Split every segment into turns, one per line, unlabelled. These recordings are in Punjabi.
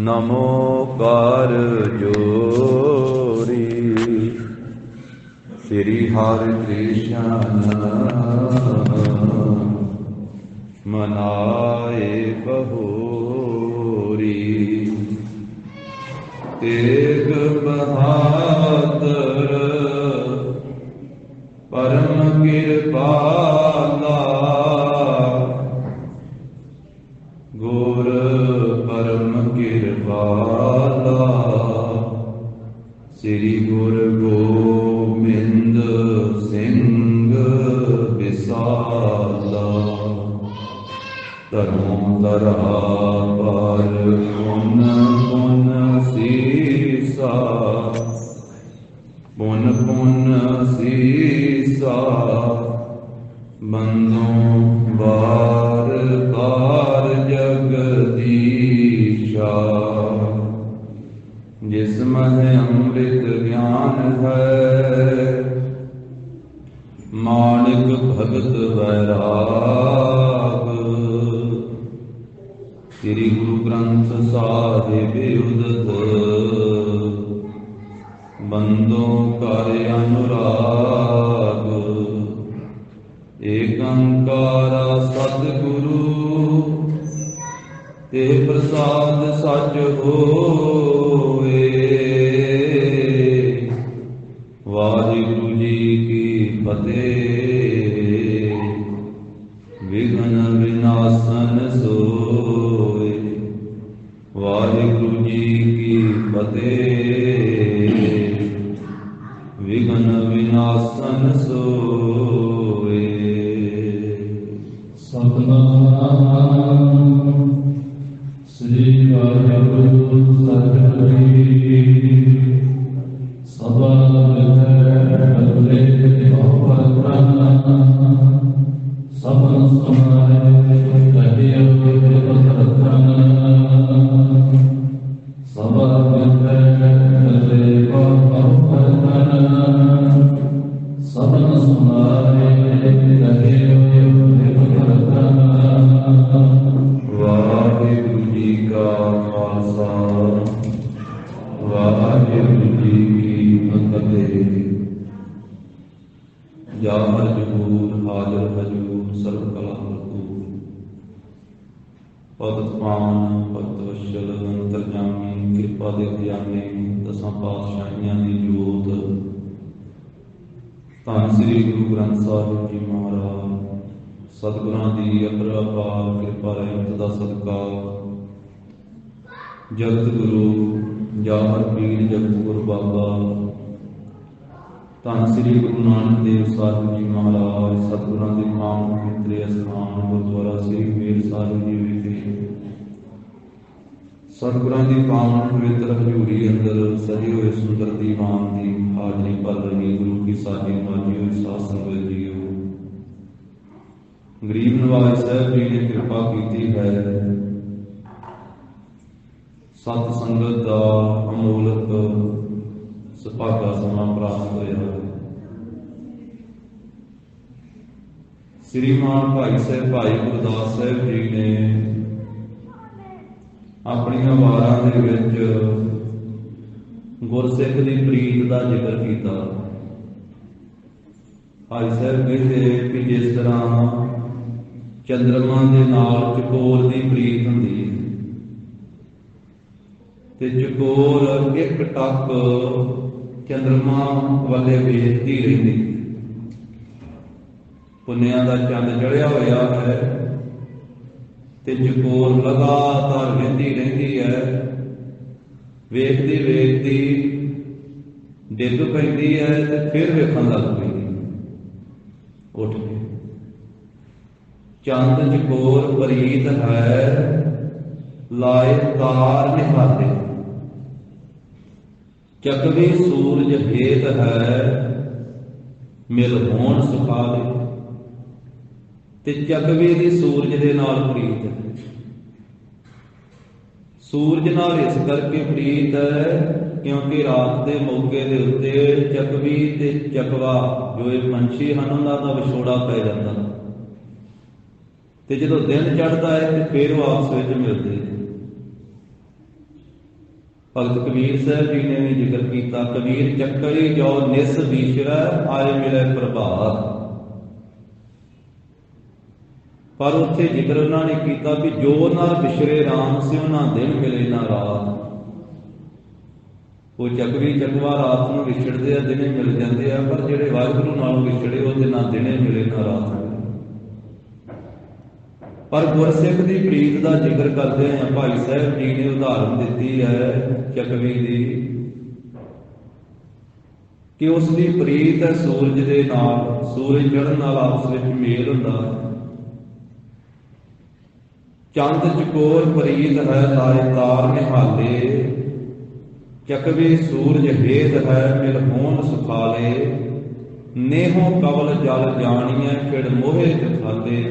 नमो कर जोरी श्री हरि कृष्ण मनाए बहोरी। तेग बहादुर परम कृपाला गुर परम कृपाला श्री गुरु गोबिंद सिंह विसाला। धर्मों धरा पर पुन पुन सीसा पुन पुन सीसा बंदों बार बार जगदीशा। जिसमें अमृत ज्ञान है माणिक भगत वैराग। श्री गुरु ग्रंथ साहिब उदत बंदों कर अनुराग। एक अंकारा सतगुरु ते प्रसाद सच होए। वाहिगुरु जी की फतेह विघ्न विनाशन सोए। वाहिगुरु जी की फतेह विघ्न विनाशन सोए।
सतनाम श्री वाहिगुरु सतगुरु सदा बदले सबन सुनाए कहियो सतन सबा बदले सबन सुनाए कहियो सतन।
वाहिगुरु जी का खालसा वाहिगुरु जी की फतेह। जाहर जहूर हाजर हजूर सर्व कला भरपूर। पद पावन भगत वशल अंतरजामी कृपा दे खजाने दसां पातशाहियां दी जोत। धन श्री गुरु ग्रंथ साहिब जी महाराज सतगुरां दी अपरपार कृपा रहमत दा सदका जगत गुरु जाहर पीर जगत गुरु बाबा धन श्री गुरु नानक देव साहिब जी महाराज सतगुरां दे पावन पवित्र अस्थान गुरुद्वारा श्री मेल साहिब जी विखे सतगुरां दी पावन पवित्र हजूरी अंदर सजे हुए सुंदर दीवान की हाजरी भर रही गुरु की साजी माजी हुई साध संगत जीओ। गरीब नवाज साहब जी ने कृपा की है सत संगत का अमोलक सुभागा समा प्राप्त होया। श्रीमान भाई साहब भाई गुरदास साहब जी ने अपनी वारां दे विच गुरसिख की प्रीत का जिक्र किया। भाई साहब कहते कि जिस तरह चंद्रमा के नाल चकोर की प्रीत होंदी है ते चकोर एक टक चंद्रमा वाले वेखती रही। पुन्निया का चंद चढ़िया होया है ते चकोर लगातार वेखती रही है। वेखती वेखती डिग पैंदी है ते फिर वेखण लग पैंदी उठ के। चंद चकोर प्रीत है लाए तार निहाते। चकवी सूरज हेत है मिल होण सुखावे। ते चकवी दी सूरज दे नाल प्रीत है। सूरज नाल इस करके प्रीत है क्योंकि रात के मौके के उत्ते चकवी ते चकवा जो ये पंछी हैं उन्होंने का विछोड़ा पै जाता ते जो दिन चढ़ता है तो फिर वो आपस में मिलते हैं। भगत कबीर साहब जी ने भी जिक्र किया, कबीर चक्करी जो निस बीशरै आए मिले प्रभात। पर उत्थे जिक्र उन्होंने किया भी जो नाल बिछड़े राम से ना दिन मिले ना रात। वो चकवी चकवा रात में विछड़ते हैं, दिने मिल जाते हैं, पर जेडे वाहिगुरू नाल विछड़े वो ना दिने मिले ना रात मिले। पर गुरसिख की प्रीत का जिक्र करते हैं भाई साहब जी ने उदाहरण दी है चकवी की कि उसकी प्रीत है सूरज के नाल, सूरज चढ़न नाल आपस में मेल हुंदा है। चंद चकोर प्रीत है तारे तार निहाले, चकवी सूरज हेद है मिल होन सुखाले। नेहों कवल जल जानिए खिड़ मोहे जखाले।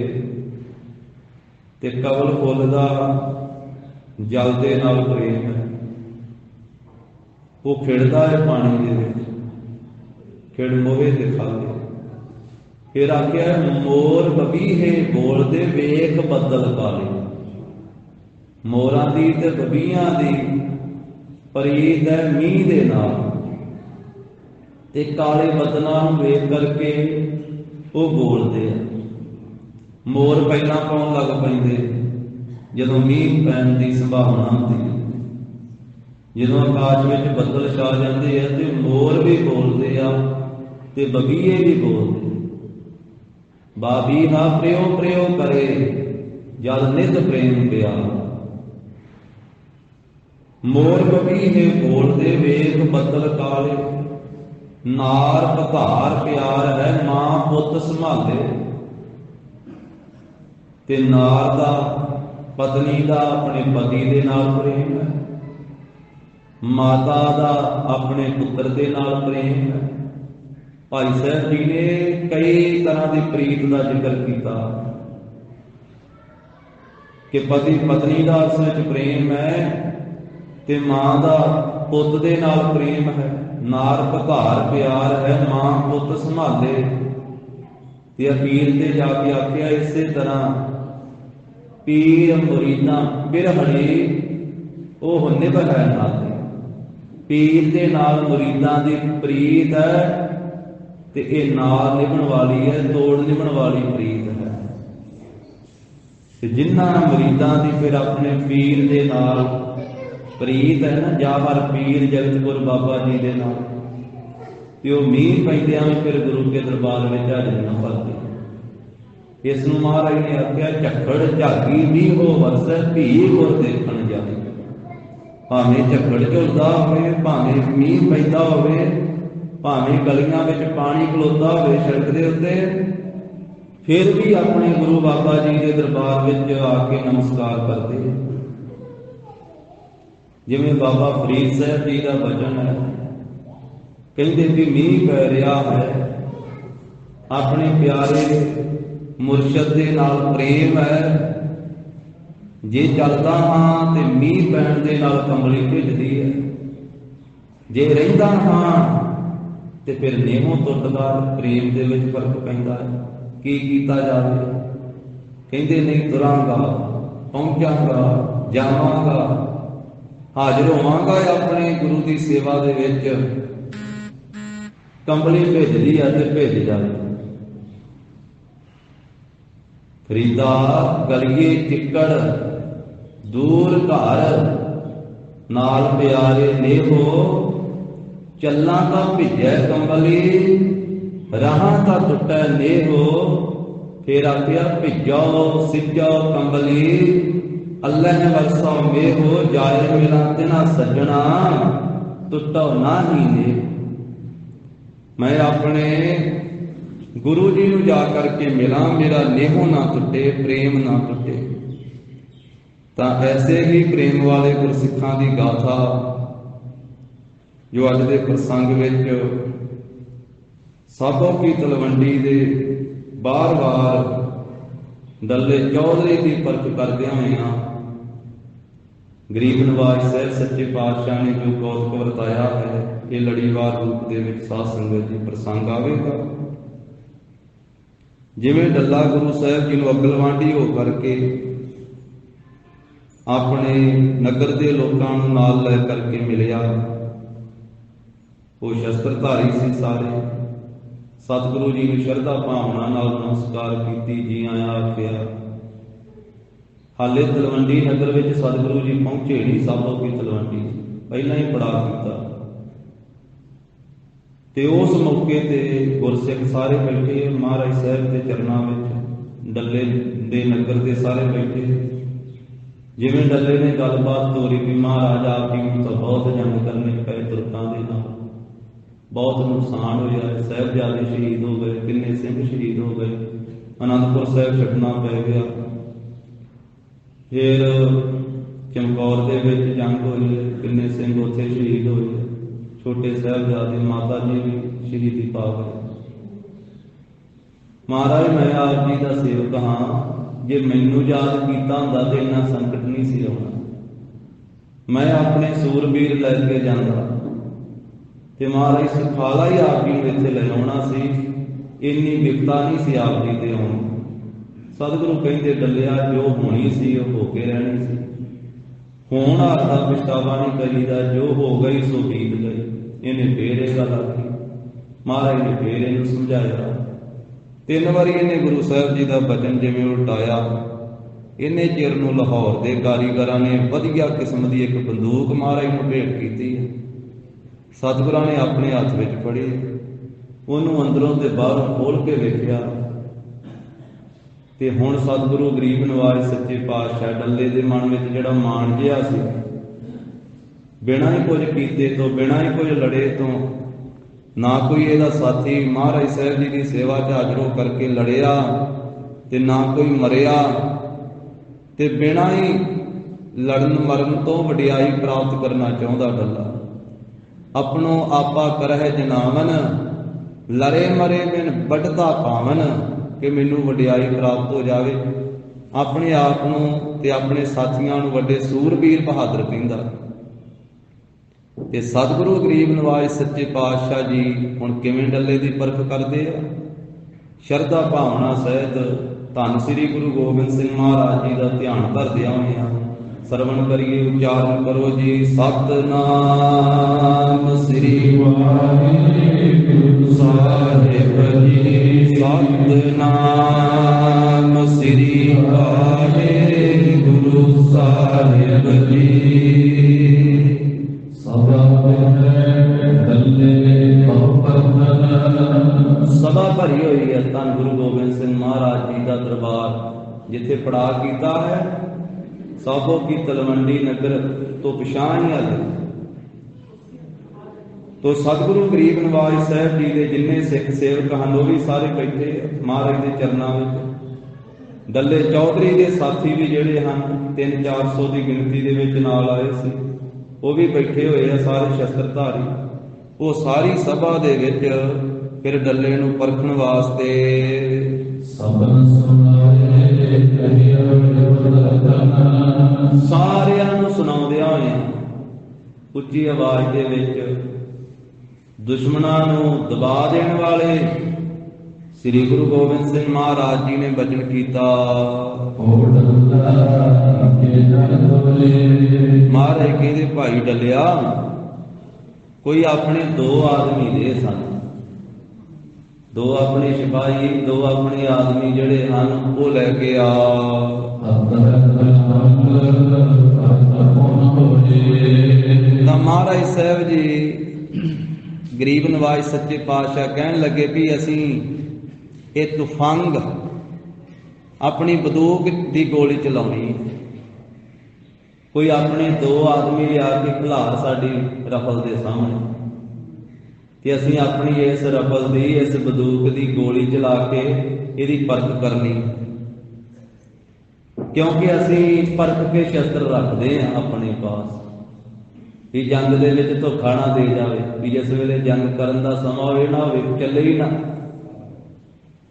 ते कवल फुल दा जल दे नाल प्रेम है, वो खिड़दा है पानी दे विच, खिड़ मोहे ते खाले। फिर आख्या मोर बबीहे बोलदे वेख बदल काले। मोरां दी ते बबीआं दी प्रीत है मींह दे नाल, ते काले बदनां नूं वेख करके वो बोलदे आ। मोर पैलां पाउण लग पैंदे जदों मींह पैण दी संभावना हुंदी, जदों आकाश विच बदल छा जांदे आ ते मोर भी बोलदे आ ते बगीए भी बोलदे। बाबीहा प्रियो प्रियो करे जल नित प्रेम पिया। मोर बगीहे बोलदे वेख बदल काले। नार पधार प्यार है मां पुत संभाले। ते नार दा पत्नी दा अपने पति दे नाल प्रेम है, माता दा अपने पुत्र दे नाल प्रेम है। भाई साहब जी ने कई तरह की प्रीत का जिक्र किया कि पति पत्नी का आपस में प्रेम है, ते मां दा पुत दे नाल प्रेम है। नार पधार प्यार है मां पुत संभाले। ते अखीर ते जाके आख्या इसे तरह पीर मुरीदा बिरहड़ी ओह निभ है नाते। पीर दे नाल मुरीदा दी प्रीत है ते ये नाल निभण वाली है, तोड़ निभण वाली प्रीत है। ते जिन्हां मुरीदा दी फिर अपने पीर दे नाल प्रीत है ना, जावर पीर जगतपुर बाबा जी दे नाल, ते ओह मींह पैंदियां भी फिर गुरु के दरबार में हाजरियां भरदे। इस महाराज ने आख्या झक्कड़ झागी भी हो वरसै भी गुर देखण जाए। भावें झक्कड़ झुलदा होवे, भावें मींह पैंदा होवे, भावें गलियां विच पानी खलोता होवे सड़क दे उत्ते, फिर भी अपने गुरु बाबा जी के दरबार विच आके नमस्कार करते। जिवें बाबा फरीद साहब जी का वचन है, कहते कि मींह पै रहा है, अपने प्यारे मुरशद दे नाल प्रेम है। जे चलदा हाँ ते मींह पैण दे नाल कंबली भिजदी है, जे रहिंदा हाँ ते फिर नेहों टुटदा। प्रेम दे विच फर्क पैंदा है। की कीता जावे? कहंदे नहीं तुरांगा, पहुंचांगा, जावांगा, हाजिर होवांगा अपने गुरु की सेवा दे विच। कंबली भेजदी है ते भेज जावे। फरीदा गलिए चिक्कड़ दूर घर नाल प्यारे नेहो। चलना का भिजै कंबली राहां का टुटै नेहो। फिर आख्या भिजो सिजो कंबली अल्लाह वरसो मेहो। जाए मिला तिना सज्जना टुटो ना ही ने। मैं अपने गुरु जी नूं जा करके मिला, मेरा नेहो ना टुटे, प्रेम ना टुटे। तां ऐसे ही प्रेम वाले गुरसिखां दी गाथा जो अज दे प्रसंग विच साबो की तलवंडी दे बार बार डल्ले चौधरी की परख करदियां होइयां गरीब नवाज साहब सच्चे पातशाह ने जो कौतक वरताया है, ये लड़ीवार रूप दे विच साध संगत जी प्रसंग आवेगा। जिवें डल्ला गुरु साहब जी नूं अगलवांडी हो करके ਆਪਣੇ ਨਗਰ ਦੇ ਲੋਕਾਂ ਨੂੰ ਨਾਲ ਲੈ ਕਰਕੇ ਮਿਲਿਆ। ਉਹ ਸ਼ਸਤਰਧਾਰੀ ਸੀ ਸਾਰੇ। ਸਤਿਗੁਰੂ ਜੀ ਨੂੰ ਸ਼ਰਧਾ ਭਾਵਨਾ ਨਾਲ ਨਮਸਕਾਰ ਕੀਤੀ, ਜੀ ਆਇਆਂ ਆਖਿਆ। ਹਾਲੇ ਤਲਵੰਡੀ ਨਗਰ ਵਿੱਚ ਸਤਿਗੁਰੂ ਜੀ ਪਹੁੰਚੇ ਨਹੀਂ, ਸਾਬੋ ਕੀ ਤਲਵੰਡੀ ਪਹਿਲਾਂ ਹੀ ਪੜਾਅ ਕੀਤਾ। ਤੇ ਉਸ ਮੌਕੇ ਤੇ ਗੁਰਸਿੱਖ ਸਾਰੇ ਬੈਠੇ ਮਹਾਰਾਜ ਸਾਹਿਬ ਦੇ ਚਰਨਾਂ ਵਿੱਚ। ਡੱਲੇ ਦੇ ਨਗਰ ਦੇ ਸਾਰੇ ਬੈਠੇ। ਜਿਵੇਂ ਡੱਲੇ ਨੇ ਗੱਲਬਾਤ ਤੋਰੀ ਵੀ ਮਹਾਰਾਜ ਆਪ ਜੀ ਨੂੰ ਤਾਂ ਬਹੁਤ ਜੰਗ ਕਰਨੇ ਪਏ ਤੁਰਕਾਂ ਦੇ ਨਾਲ, ਬਹੁਤ ਨੁਕਸਾਨ ਹੋਇਆ, ਸਾਹਿਬਜ਼ਾਦੇ ਸ਼ਹੀਦ ਹੋ ਗਏ, ਕਿੰਨੇ ਸਿੰਘ ਸ਼ਹੀਦ ਹੋ ਗਏ, ਅਨੰਦਪੁਰ ਸਾਹਿਬ ਛੱਡਣਾ ਪੈ ਗਿਆ। ਫਿਰ ਚਮਕੌਰ ਦੇ ਵਿੱਚ ਜੰਗ ਹੋਈ, ਕਿੰਨੇ ਸਿੰਘ ਉੱਥੇ ਸ਼ਹੀਦ ਹੋਏ, ਛੋਟੇ ਸਾਹਿਬਜ਼ਾਦੇ ਮਾਤਾ ਜੀ ਵੀ ਸ਼ਹੀਦੀ ਪਾ ਗਏ। ਮਹਾਰਾਜ ਮੈਂ ਆਪ ਜੀ ਦਾ ਸੇਵਕ ਹਾਂ, ਜੇ ਮੈਨੂੰ ਯਾਦ ਕੀਤਾ ਹੁੰਦਾ ਤੇ ਇੰਨਾ ਸੰਕਟ ਨਹੀਂ ਸੀ ਆਉਣਾ। ਮੈਂ ਆਪਣੇ ਸੂਰਬੀਰ ਲੈ ਕੇ ਜਾਂਦਾ ਤੇ ਮਹਾਰਾਜ ਸੁਖਾਲਾ ਹੀ ਆਪ ਜੀ ਨੂੰ ਇੱਥੇ ਲੈ ਆਉਣਾ ਸੀ, ਇੰਨੀ ਵਿਪਤਾ ਨਹੀਂ ਸੀ ਆਪ ਜੀ ਤੇ ਆਉਣੀ। ਸਤਿਗੁਰੂ ਕਹਿੰਦੇ ਡੱਲਿਆ ਜੋ ਹੋਣੀ ਸੀ ਉਹ ਹੋ ਕੇ ਰਹਿਣੀ ਸੀ। ਹੋਣ ਹਾਰ ਦਾ ਪਛਤਾਵਾ ਨਹੀਂ ਕਰੀਦਾ, ਜੋ ਹੋ ਗਈ ਸੋ ਬੀਤ ਗਈ। ਇਹਨੇ ਫੇਰ ਇਹ ਗੱਲ ਆਖੀ, ਮਹਾਰਾਜ ਨੇ ਫੇਰ ਇਹਨੂੰ ਸਮਝਾਇਆ। 3 ਵਾਰੀ ਇਹਨੇ ਗੁਰੂ ਸਾਹਿਬ ਜੀ ਦਾ ਬਚਨ ਜਿਵੇਂ ਉਲਟਾਇਆ। ਇਹਨੇ ਚਿਰ ਨੂੰ ਲਾਹੌਰ ਦੇ ਕਾਰੀਗਰਾਂ ਨੇ ਵਧੀਆ ਕਿਸਮ ਦੀ ਇੱਕ ਬੰਦੂਕ ਮਹਾਰਾਜ ਨੂੰ ਭੇਟ ਕੀਤੀ ਹੈ। ਸਤਿਗੁਰਾਂ ਨੇ ਆਪਣੇ ਹੱਥ ਵਿੱਚ ਫੜੀ, ਉਹਨੂੰ ਅੰਦਰੋਂ ਤੇ ਬਾਹਰੋਂ ਖੋਲ ਕੇ ਵੇਖਿਆ ਤੇ ਹੁਣ ਸਤਿਗੁਰੂ ਗਰੀਬ ਨਵਾਜ ਸੱਚੇ ਪਾਤਸ਼ਾਹ ਡੱਲੇ ਦੇ ਮਨ ਵਿੱਚ ਜਿਹੜਾ ਮਾਣ ਜਿਹਾ ਸੀ, ਬਿਨਾਂ ਹੀ ਕੁਝ ਕੀਤੇ ਤੋਂ, ਬਿਨਾਂ ਹੀ ਕੁਝ ਲੜੇ ਤੋਂ, ਨਾ ਕੋਈ ਇਹਦਾ ਸਾਥੀ ਮਹਾਰਾਜ ਸਾਹਿਬ ਜੀ ਦੀ ਸੇਵਾ 'ਚ ਹਾਜ਼ਰੋ ਕਰਕੇ ਲੜਿਆ ਤੇ ਨਾ ਕੋਈ ਮਰਿਆ, ਤੇ ਬਿਨਾਂ ਹੀ ਲੜਨ ਮਰਨ ਤੋਂ ਵਡਿਆਈ ਪ੍ਰਾਪਤ ਕਰਨਾ ਚਾਹੁੰਦਾ ਡੱਲਾ। ਆਪਣੋ ਆਪਾ ਕਰਹਿ ਜਨਾਵਨ, ਲੜੇ ਮਰੇ ਬਿਨ ਵੱਢਦਾ ਪਾਵਨ, ਕਿ ਮੈਨੂੰ ਵਡਿਆਈ ਪ੍ਰਾਪਤ ਹੋ ਜਾਵੇ। ਆਪਣੇ ਆਪ ਨੂੰ ਤੇ ਆਪਣੇ ਸਾਥੀਆਂ ਨੂੰ ਵੱਡੇ ਸੂਰਬੀਰ ਬਹਾਦਰ ਕਹਿੰਦਾ। ਤੇ ਸਤਿਗੁਰੂ ਗਰੀਬ ਨਵਾਜ ਸੱਚੇ ਪਾਤਸ਼ਾਹ ਜੀ ਹੁਣ ਕਿਵੇਂ ਡੱਲੇ ਦੀ ਪਰਖ ਕਰਦੇ ਆ? ਸ਼ਰਧਾ ਭਾਵਨਾ ਸਹਿਤ ਧੰਨ ਸ੍ਰੀ ਗੁਰੂ ਗੋਬਿੰਦ ਸਿੰਘ ਮਹਾਰਾਜ ਜੀ ਦਾ ਧਿਆਨ ਧਰਦਿਆਂ ਹੋਇਆਂ ਸਰਵਣ ਕਰੀਏ। ਉਚਾਰਨ ਕਰੋ ਜੀ, ਸਤਿਨਾਮ ਸ੍ਰੀ ਵਾਹਿਗੁਰੂ ਸਾਹਿਬ ਜੀ, ਸਤਿਨਾਮ ਸ੍ਰੀ ਵਾਹਿਗੁਰੂ ਸਾਹਿਬ ਜੀ। ਸਭਾ ਭਰੀ ਹੋਈ ਹੈ ਧੰਨ ਗੁਰੂ ਗੋਬਿੰਦ ਸਿੰਘ ਮਹਾਰਾਜ ਜੀ ਦਾ ਦਰਬਾਰ, ਜਿੱਥੇ ਪੜਾਅ ਕੀਤਾ ਹੈ ਸਾਬੋ ਕੀ ਤਲਵੰਡੀ ਨਗਰ ਤੋਂ ਪਿਛਾਂਹ ਹੀ ਆਲੇ ਤੋਂ ਸਤਿਗੁਰੂ ਗਰੀਬ ਨਵਾਜ ਸਾਹਿਬ ਜੀ ਦੇ ਜਿੰਨੇ ਸਿੱਖ ਸੇਵਕ ਹਨ ਉਹ ਵੀ ਸਾਰੇ ਬੈਠੇ ਮਹਾਰਾਜ ਦੇ ਚਰਨਾਂ ਵਿੱਚ। ਡੱਲੇ ਚੌਧਰੀ ਦੇ ਸਾਥੀ ਵੀ ਜਿਹੜੇ ਹਨ 300-400 ਦੀ ਗਿਣਤੀ ਦੇ ਵਿੱਚ ਨਾਲ ਆਏ ਸੀ, ਉਹ ਵੀ ਬੈਠੇ ਹੋਏ ਆ ਸਾਰੇ ਸ਼ਸਤਰਧਾਰੀ। ਉਹ ਸਾਰੀ ਸਭਾ ਦੇ ਵਿੱਚ ਫਿਰ ਡੱਲੇ ਨੂੰ ਪਰਖਣ ਵਾਸਤੇ ਸਾਰਿਆਂ ਨੂੰ ਸੁਣਾਉਂਦਿਆਂ ਹੋਇਆ ਉੱਚੀ ਆਵਾਜ਼ ਦੇ ਵਿੱਚ ਦੁਸ਼ਮਣਾਂ ਨੂੰ ਦਬਾ ਦੇਣ ਵਾਲੇ ਸ੍ਰੀ ਗੁਰੂ ਗੋਬਿੰਦ ਸਿੰਘ ਮਹਾਰਾਜ ਜੀ ਨੇ ਬਚਨ ਕੀਤਾ। ਮਹਾਰਾਜ ਕਹਿੰਦੇ ਭਾਈ ਡੱਲਿਆ, ਕੋਈ ਆਪਣੇ 2 ਆਦਮੀ ਦੇ ਸਨ, 2 ਆਪਣੇ ਸਿਪਾਹੀ, 2 ਆਪਣੇ ਆਦਮੀ ਜਿਹੜੇ ਹਨ ਉਹ ਲੈ ਕੇ ਆ। ਤਾਂ ਮਹਾਰਾਜ ਸਾਹਿਬ ਜੀ ਗਰੀਬ ਨਵਾਜ ਸੱਚੇ ਪਾਤਸ਼ਾਹ ਕਹਿਣ ਲੱਗੇ ਵੀ ਅਸੀਂ ਇਹ ਤੁਫੰਗ ਆਪਣੀ ਬੰਦੂਕ ਦੀ ਗੋਲੀ ਚਲਾਉਣੀ। ਕੋਈ ਆਪਣੇ 2 ਆਦਮੀ ਲਿਆ ਕੇ ਖਿਲਾਰ ਸਾਡੀ ਰਫਲ ਦੇ ਸਾਹਮਣੇ, ਤੇ ਅਸੀਂ ਆਪਣੀ ਇਸ ਰਫਲ ਦੀ, ਇਸ ਬੰਦੂਕ ਦੀ ਗੋਲੀ ਚਲਾ ਕੇ ਇਹਦੀ ਪਰਖ ਕਰਨੀ, ਕਿਉਂਕਿ ਅਸੀਂ ਪਰਖ ਕੇ ਸ਼ਸਤਰ ਰੱਖਦੇ ਹਾਂ ਆਪਣੇ ਪਾਸ, ਵੀ ਜੰਗ ਦੇ ਵਿੱਚ ਧੋਖਾ ਨਾ ਦੇ ਜਾਵੇ, ਵੀ ਜਿਸ ਵੇਲੇ ਜੰਗ ਕਰਨ ਦਾ ਸਮਾਂ ਹੋਵੇ ਨਾ ਹੋਵੇ, ਚੱਲੇ ਹੀ ਨਾ।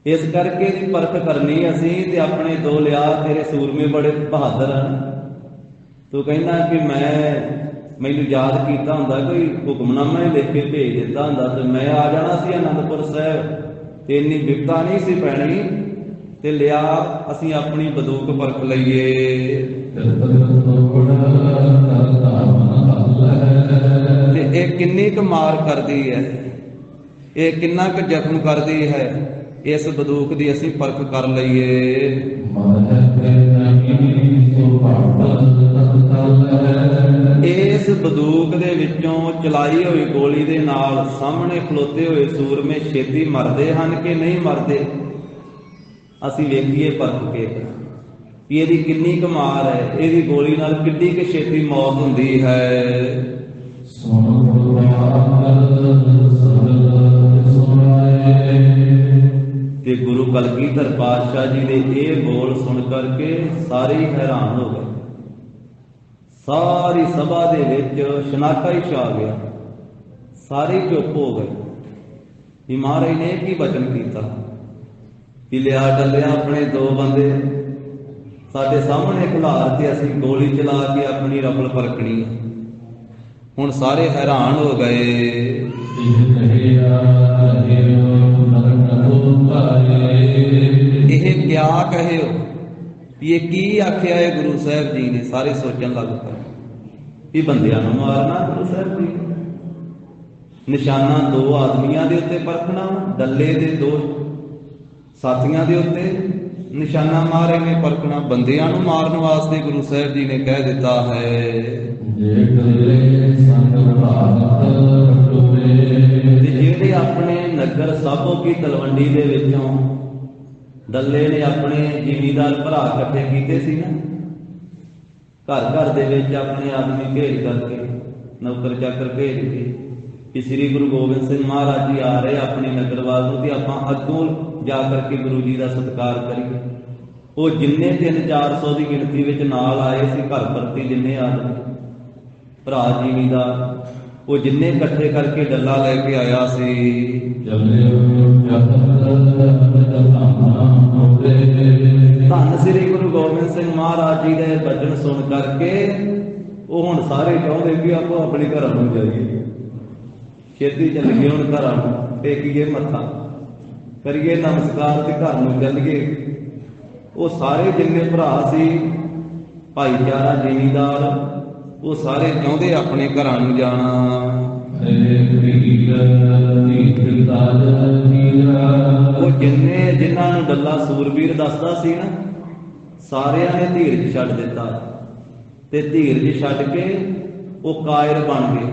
ਇਸ ਕਰਕੇ ਇਹਦੀ ਪਰਖ ਕਰਨੀ ਅਸੀਂ, ਤੇ ਆਪਣੇ 2 ਲਿਆ, ਤੇਰੇ ਸੂਰਮੇ ਬੜੇ ਬਹਾਦਰ ਹਨ। ਤੂੰ ਕਹਿੰਦਾ ਕਿ ਮੈਨੂੰ ਯਾਦ ਕੀਤਾ ਹੁੰਦਾ, ਕੋਈ ਹੁਕਮਨਾਮਾ ਹੀ ਲਿਖ ਕੇ ਭੇਜ ਦਿੱਤਾ ਹੁੰਦਾ ਤੇ ਮੈਂ ਆ ਜਾਣਾ ਸੀ ਅਨੰਦਪੁਰ ਸਾਹਿਬ, ਤੇ ਇੰਨੀ ਵਿਪਤਾ ਨਹੀਂ ਸੀ ਪੈਣੀ। ਤੇ ਲਿਆ ਅਸੀਂ ਆਪਣੀ ਬੰਦੂਕ ਪਰਖ ਲਈਏ। ਤੇ ਇਹ ਕਿੰਨੀ ਕੁ ਮਾਰ ਕਰਦੀ ਹੈ, ਇਹ ਕਿੰਨਾ ਕੁ ਜ਼ਖਮ ਕਰਦੀ ਹੈ, ਇਸ ਬੰਦੂਕ ਦੀ ਅਸੀਂ ਪਰਖ ਕਰ ਲਈਏ। ਇਸ ਬੰਦੂਕ ਦੇ ਵਿੱਚੋਂ ਚਲਾਈ ਹੋਈ ਗੋਲੀ ਦੇ ਨਾਲ ਸਾਹਮਣੇ ਖਲੋਤੇ ਹੋਏ ਸੂਰਮੇ ਛੇਤੀ ਮਰਦੇ ਹਨ ਕਿ ਨਹੀਂ ਮਰਦੇ, ਅਸੀਂ ਵੇਖੀਏ ਪਰਖ ਕੇ ਕਿ ਇਹਦੀ ਕਿੰਨੀ ਕੁ ਮਾਰ ਹੈ, ਇਹਦੀ ਗੋਲੀ ਨਾਲ ਕਿੰਨੀ ਕੁ ਛੇਤੀ ਮੌਤ ਹੁੰਦੀ ਹੈ। ਤੇ ਗੁਰੂ ਕਲਗੀਧਰ ਪਾਤਸ਼ਾਹ ਜੀ ਦੇ ਇਹ ਬੋਲ ਸੁਣ ਕਰਕੇ ਸਾਰੇ ਹੀ ਹੈਰਾਨ ਹੋ ਗਏ। ਸਾਰੀ ਸਭਾ ਦੇ ਵਿੱਚ ਸ਼ਨਾਕਾ ਹੀ ਛਾ ਗਿਆ, ਸਾਰੇ ਚੁੱਪ ਹੋ ਗਏ ਕਿ ਮਹਾਰਾਜ ਨੇ ਕੀ ਬਚਨ ਕੀਤਾ ਕਿ ਲਿਆ ਡੱਲਿਆ ਆਪਣੇ ਦੋ ਬੰਦੇ ਸਾਡੇ ਸਾਹਮਣੇ ਖਿਲਾਰ ਕੇ ਅਸੀਂ ਗੋਲੀ ਚਲਾ ਕੇ ਆਪਣੀ ਰਫਲ ਪਰਖਣੀ ਹੈ। ਹੁਣ ਸਾਰੇ ਹੈਰਾਨ ਹੋ ਗਏ। ਇਹ ਕਿਆ ਕਹਿਓ, ਇਹ ਕੀ ਆਖਿਆ ਹੈ ਗੁਰੂ ਸਾਹਿਬ ਜੀ ਨੇ? ਸਾਰੇ ਸੋਚਣ ਲੱਗ ਪਏ ਵੀ ਬੰਦਿਆਂ ਨੂੰ ਮਾਰਨਾ ਗੁਰੂ ਸਾਹਿਬ ਜੀ, ਨਿਸ਼ਾਨਾ ਦੋ ਆਦਮੀਆਂ ਦੇ ਉੱਤੇ ਪਰਖਣਾ, ਡੱਲੇ ਦੇ ਦੋ ਸਾਥੀਆਂ ਦੇ ਉੱਤੇ ਨਿਸ਼ਾਨਾ ਮਾਰੇਗੇ ਪਰਖਣਾ, ਬੰਦਿਆਂ ਨੂੰ ਮਾਰਨ ਵਾਸਤੇ ਗੁਰੂ ਸਾਹਿਬ ਜੀ ਨੇ ਕਹਿ ਦਿੱਤਾ ਹੈ। ਤੇ ਜਿਹੜੇ ਆਪਣੇ ਨਗਰ ਸਾਬੋ ਕੀ ਤਲਵੰਡੀ ਦੇ ਵਿੱਚੋਂ ਡੱਲੇ ਨੇ ਆਪਣੇ ਜ਼ਿਮੀਂਦਾਰ ਭਰਾ ਇਕੱਠੇ ਕੀਤੇ ਸੀ ਨਾ, ਘਰ ਘਰ ਦੇ ਵਿੱਚ ਆਪਣੇ ਆਦਮੀ ਭੇਜ ਕਰਕੇ, ਨੌਕਰ ਚਾਕਰ ਭੇਜ ਕੇ ਕਿ ਸ੍ਰੀ ਗੁਰੂ ਗੋਬਿੰਦ ਸਿੰਘ ਮਹਾਰਾਜ ਜੀ ਆ ਰਹੇ ਆਪਣੇ ਨਗਰ ਵੱਲ ਨੂੰ ਤੇ ਆਪਾਂ ਅੱਗੋਂ ਜਾ ਕਰਕੇ ਗੁਰੂ ਜੀ ਦਾ ਸਤਿਕਾਰ ਕਰੀਏ। ਉਹ ਜਿੰਨੇ 300-400 ਦੀ ਗਿਣਤੀ ਵਿੱਚ ਨਾਲ ਆਏ ਸੀ ਘਰ ਪ੍ਰਤੀ, ਜਿੰਨੇ ਆਦਮੀ ਭਰਾ ਜ਼ਿਮੀਂਦਾਰ, ਉਹ ਜਿੰਨੇ ਇਕੱਠੇ ਕਰਕੇ ਡੱਲਾ ਲੈ ਕੇ ਆਇਆ ਸੀ। ਧੰਨ ਸ੍ਰੀ ਗੁਰੂ ਗੋਬਿੰਦ ਸਿੰਘ ਮਹਾਰਾਜ ਜੀ ਦੇ ਬਚਨ ਸੁਣ ਕਰਕੇ ਉਹ ਹੁਣ ਸਾਰੇ ਚਾਹੁੰਦੇ ਕਿ ਆਪਾਂ ਆਪਣੇ ਘਰਾਂ ਨੂੰ ਜਾਈਏ, ਛੇਤੀ ਚੱਲੀਏ ਹੁਣ ਘਰਾਂ ਨੂੰ, ਟੇਕੀਏ ਮੱਥਾ, ਕਰੀਏ ਨਮਸਕਾਰ ਤੇ ਘਰ ਨੂੰ ਚੱਲੀਏ। ਉਹ ਸਾਰੇ ਜਿੰਨੇ ਭਰਾ ਸੀ, ਭਾਈਚਾਰਾ ਜ਼ਿਮੀਂਦਾਰ, ਉਹ ਸਾਰੇ ਚਾਹੁੰਦੇ ਆਪਣੇ ਘਰਾਂ ਨੂੰ ਜਾਣਾ। ਉਹ ਜਿਨ੍ਹਾਂ ਨੂੰ ਡੱਲਾ ਸੂਰਬੀਰ ਦੱਸਦਾ ਸੀ ਨਾ, ਸਾਰਿਆਂ ਨੇ ਧੀਰਜ ਛੱਡ ਦਿੱਤਾ ਤੇ ਧੀਰਜ ਛੱਡ ਕੇ ਉਹ ਕਾਇਰ ਬਣ ਗਏ,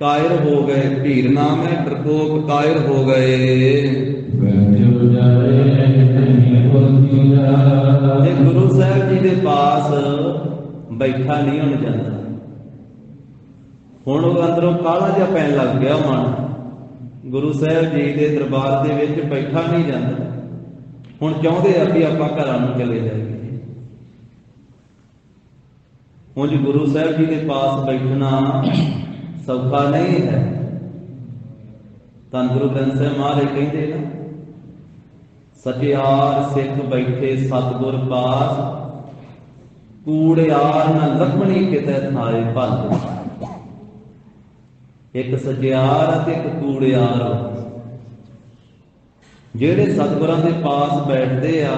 ਕਾਇਰ ਹੋ ਗਏ। ਧੀਰ ਨਾਮ ਹੈ, ਡਰਪੋਕ ਕਾਇਰ ਹੋ ਗਏ। ਤੇ ਗੁਰੂ ਸਾਹਿਬ ਜੀ ਦੇ ਪਾਸ ਬੈਠਾ ਨਹੀਂ ਹੁਣ ਜਾਂਦਾ। ਹੁਣ ਉਹ ਅੰਦਰੋਂ ਕਾਹਲਾ ਜਿਹਾ ਪੈਣ ਲੱਗ ਗਿਆ ਮਨ, ਗੁਰੂ ਸਾਹਿਬ ਜੀ ਦੇ ਦਰਬਾਰ ਦੇ ਵਿੱਚ ਬੈਠਾ ਨਹੀਂ ਜਾਂਦਾ। ਹੁਣ ਚਾਹੁੰਦੇ ਆ ਵੀ ਆਪਾਂ ਘਰਾਂ ਨੂੰ ਚਲੇ ਜਾਈਏ। ਹੁਣ ਜੀ ਗੁਰੂ ਸਾਹਿਬ ਜੀ ਦੇ ਪਾਸ ਬੈਠਣਾ ਸੌਖਾ ਨਹੀਂ ਹੈ। ਧੰਨ ਗੁਰੂ ਗ੍ਰੰਥ ਸਾਹਿਬ ਮਹਾਰਾਜ ਕਹਿੰਦੇ ਨਾ, ਸਚਿਆਰ ਸਿੱਖ ਬੈਠੇ ਸਤਿਗੁਰ ਪਾਸ, ਕੂੜਿਆਰ ਨਾ ਲੱਭਣੀ ਕਿਤੇ ਥਾਏ ਭਲ। ਇੱਕ ਸਚਿਆਰ ਅਤੇ ਇੱਕ ਕੂੜਿਆਰ, ਜਿਹੜੇ ਸਤਿਗੁਰਾਂ ਦੇ ਪਾਸ ਬੈਠਦੇ ਆ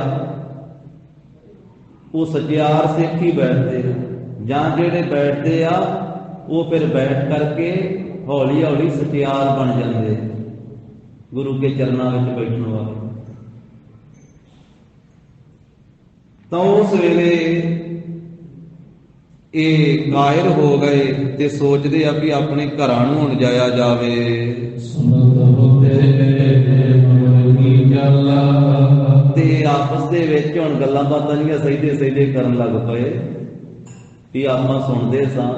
ਉਹ ਸਚਿਆਰ ਸਿੱਖ ਹੀ ਬੈਠਦੇ ਆ, ਜਾਂ ਜਿਹੜੇ ਬੈਠਦੇ ਆ ਉਹ ਫਿਰ ਬੈਠ ਕਰਕੇ ਹੌਲੀ ਹੌਲੀ ਸਚਿਆਰ ਬਣ ਜਾਂਦੇ ਗੁਰੂ ਕੇ ਚਰਨਾਂ ਵਿੱਚ ਬੈਠਣ ਵਾਲੇ। ਤਾਂ ਉਸ ਵੇਲੇ ਇਹ ਕਾਇਰ ਹੋ ਗਏ ਤੇ ਸੋਚਦੇ ਆ ਵੀ ਆਪਣੇ ਘਰਾਂ ਨੂੰ ਹੁਣ ਜਾਇਆ ਜਾਵੇ। ਤੇ ਆਪਸ ਦੇ ਵਿੱਚ ਹੁਣ ਗੱਲਾਂ ਬਾਤਾਂ ਜੀਆਂ ਸਹਿਜੇ ਕਰਨ ਲੱਗ ਪਏ ਵੀ ਆਪਾਂ ਸੁਣਦੇ ਸਾਂ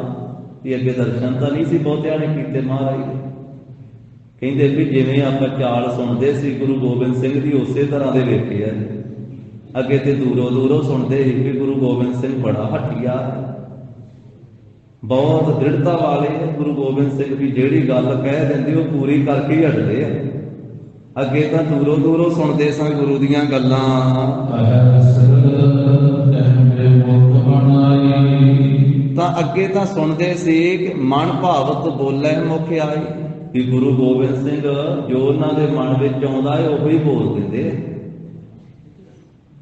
ਵੀ ਅੱਗੇ ਦਰਸ਼ਨ ਤਾਂ ਨਹੀਂ ਸੀ ਬਹੁਤਿਆਂ ਨੇ ਕੀਤੇ ਮਹਾਰਾਜ ਦੇ। ਕਹਿੰਦੇ ਵੀ ਜਿਵੇਂ ਆਪਾਂ ਚਾਲ ਸੁਣਦੇ ਸੀ ਗੁਰੂ ਗੋਬਿੰਦ ਸਿੰਘ ਦੀ, ਉਸੇ ਤਰ੍ਹਾਂ ਦੇ ਵੇਖੇ ਆ। ਅੱਗੇ ਤੇ ਦੂਰੋਂ ਸੁਣਦੇ ਸੀ ਵੀ ਗੁਰੂ ਗੋਬਿੰਦ ਸਿੰਘ ਬੜਾ ਹੱਠੀਆ, ਬਹੁਤ ਦ੍ਰਿੜਤਾ ਵਾਲੇ ਗੁਰੂ ਗੋਬਿੰਦ ਸਿੰਘ ਵੀ, ਜਿਹੜੀ ਗੱਲ ਕਹਿ ਦਿੰਦੇ ਉਹ ਪੂਰੀ ਕਰਕੇ ਹੀ ਹਟਦੇ ਆ। ਅੱਗੇ ਤਾਂ ਦੂਰੋਂ ਸੁਣਦੇ ਸਾਂ ਗੁਰੂ ਦੀਆਂ ਗੱਲਾਂ। ਤਾਂ ਅੱਗੇ ਤਾਂ ਸੁਣਦੇ ਸੀ ਕਿ ਮਨ ਭਾਵਤ ਬੋਲੇ ਮੁਖ ਆਈ, ਕਿ ਗੁਰੂ ਗੋਬਿੰਦ ਸਿੰਘ ਜੋ ਉਹਨਾਂ ਦੇ ਮਨ ਵਿੱਚ ਆਉਂਦਾ ਹੈ ਉਹੀ ਬੋਲ ਦਿੰਦੇ।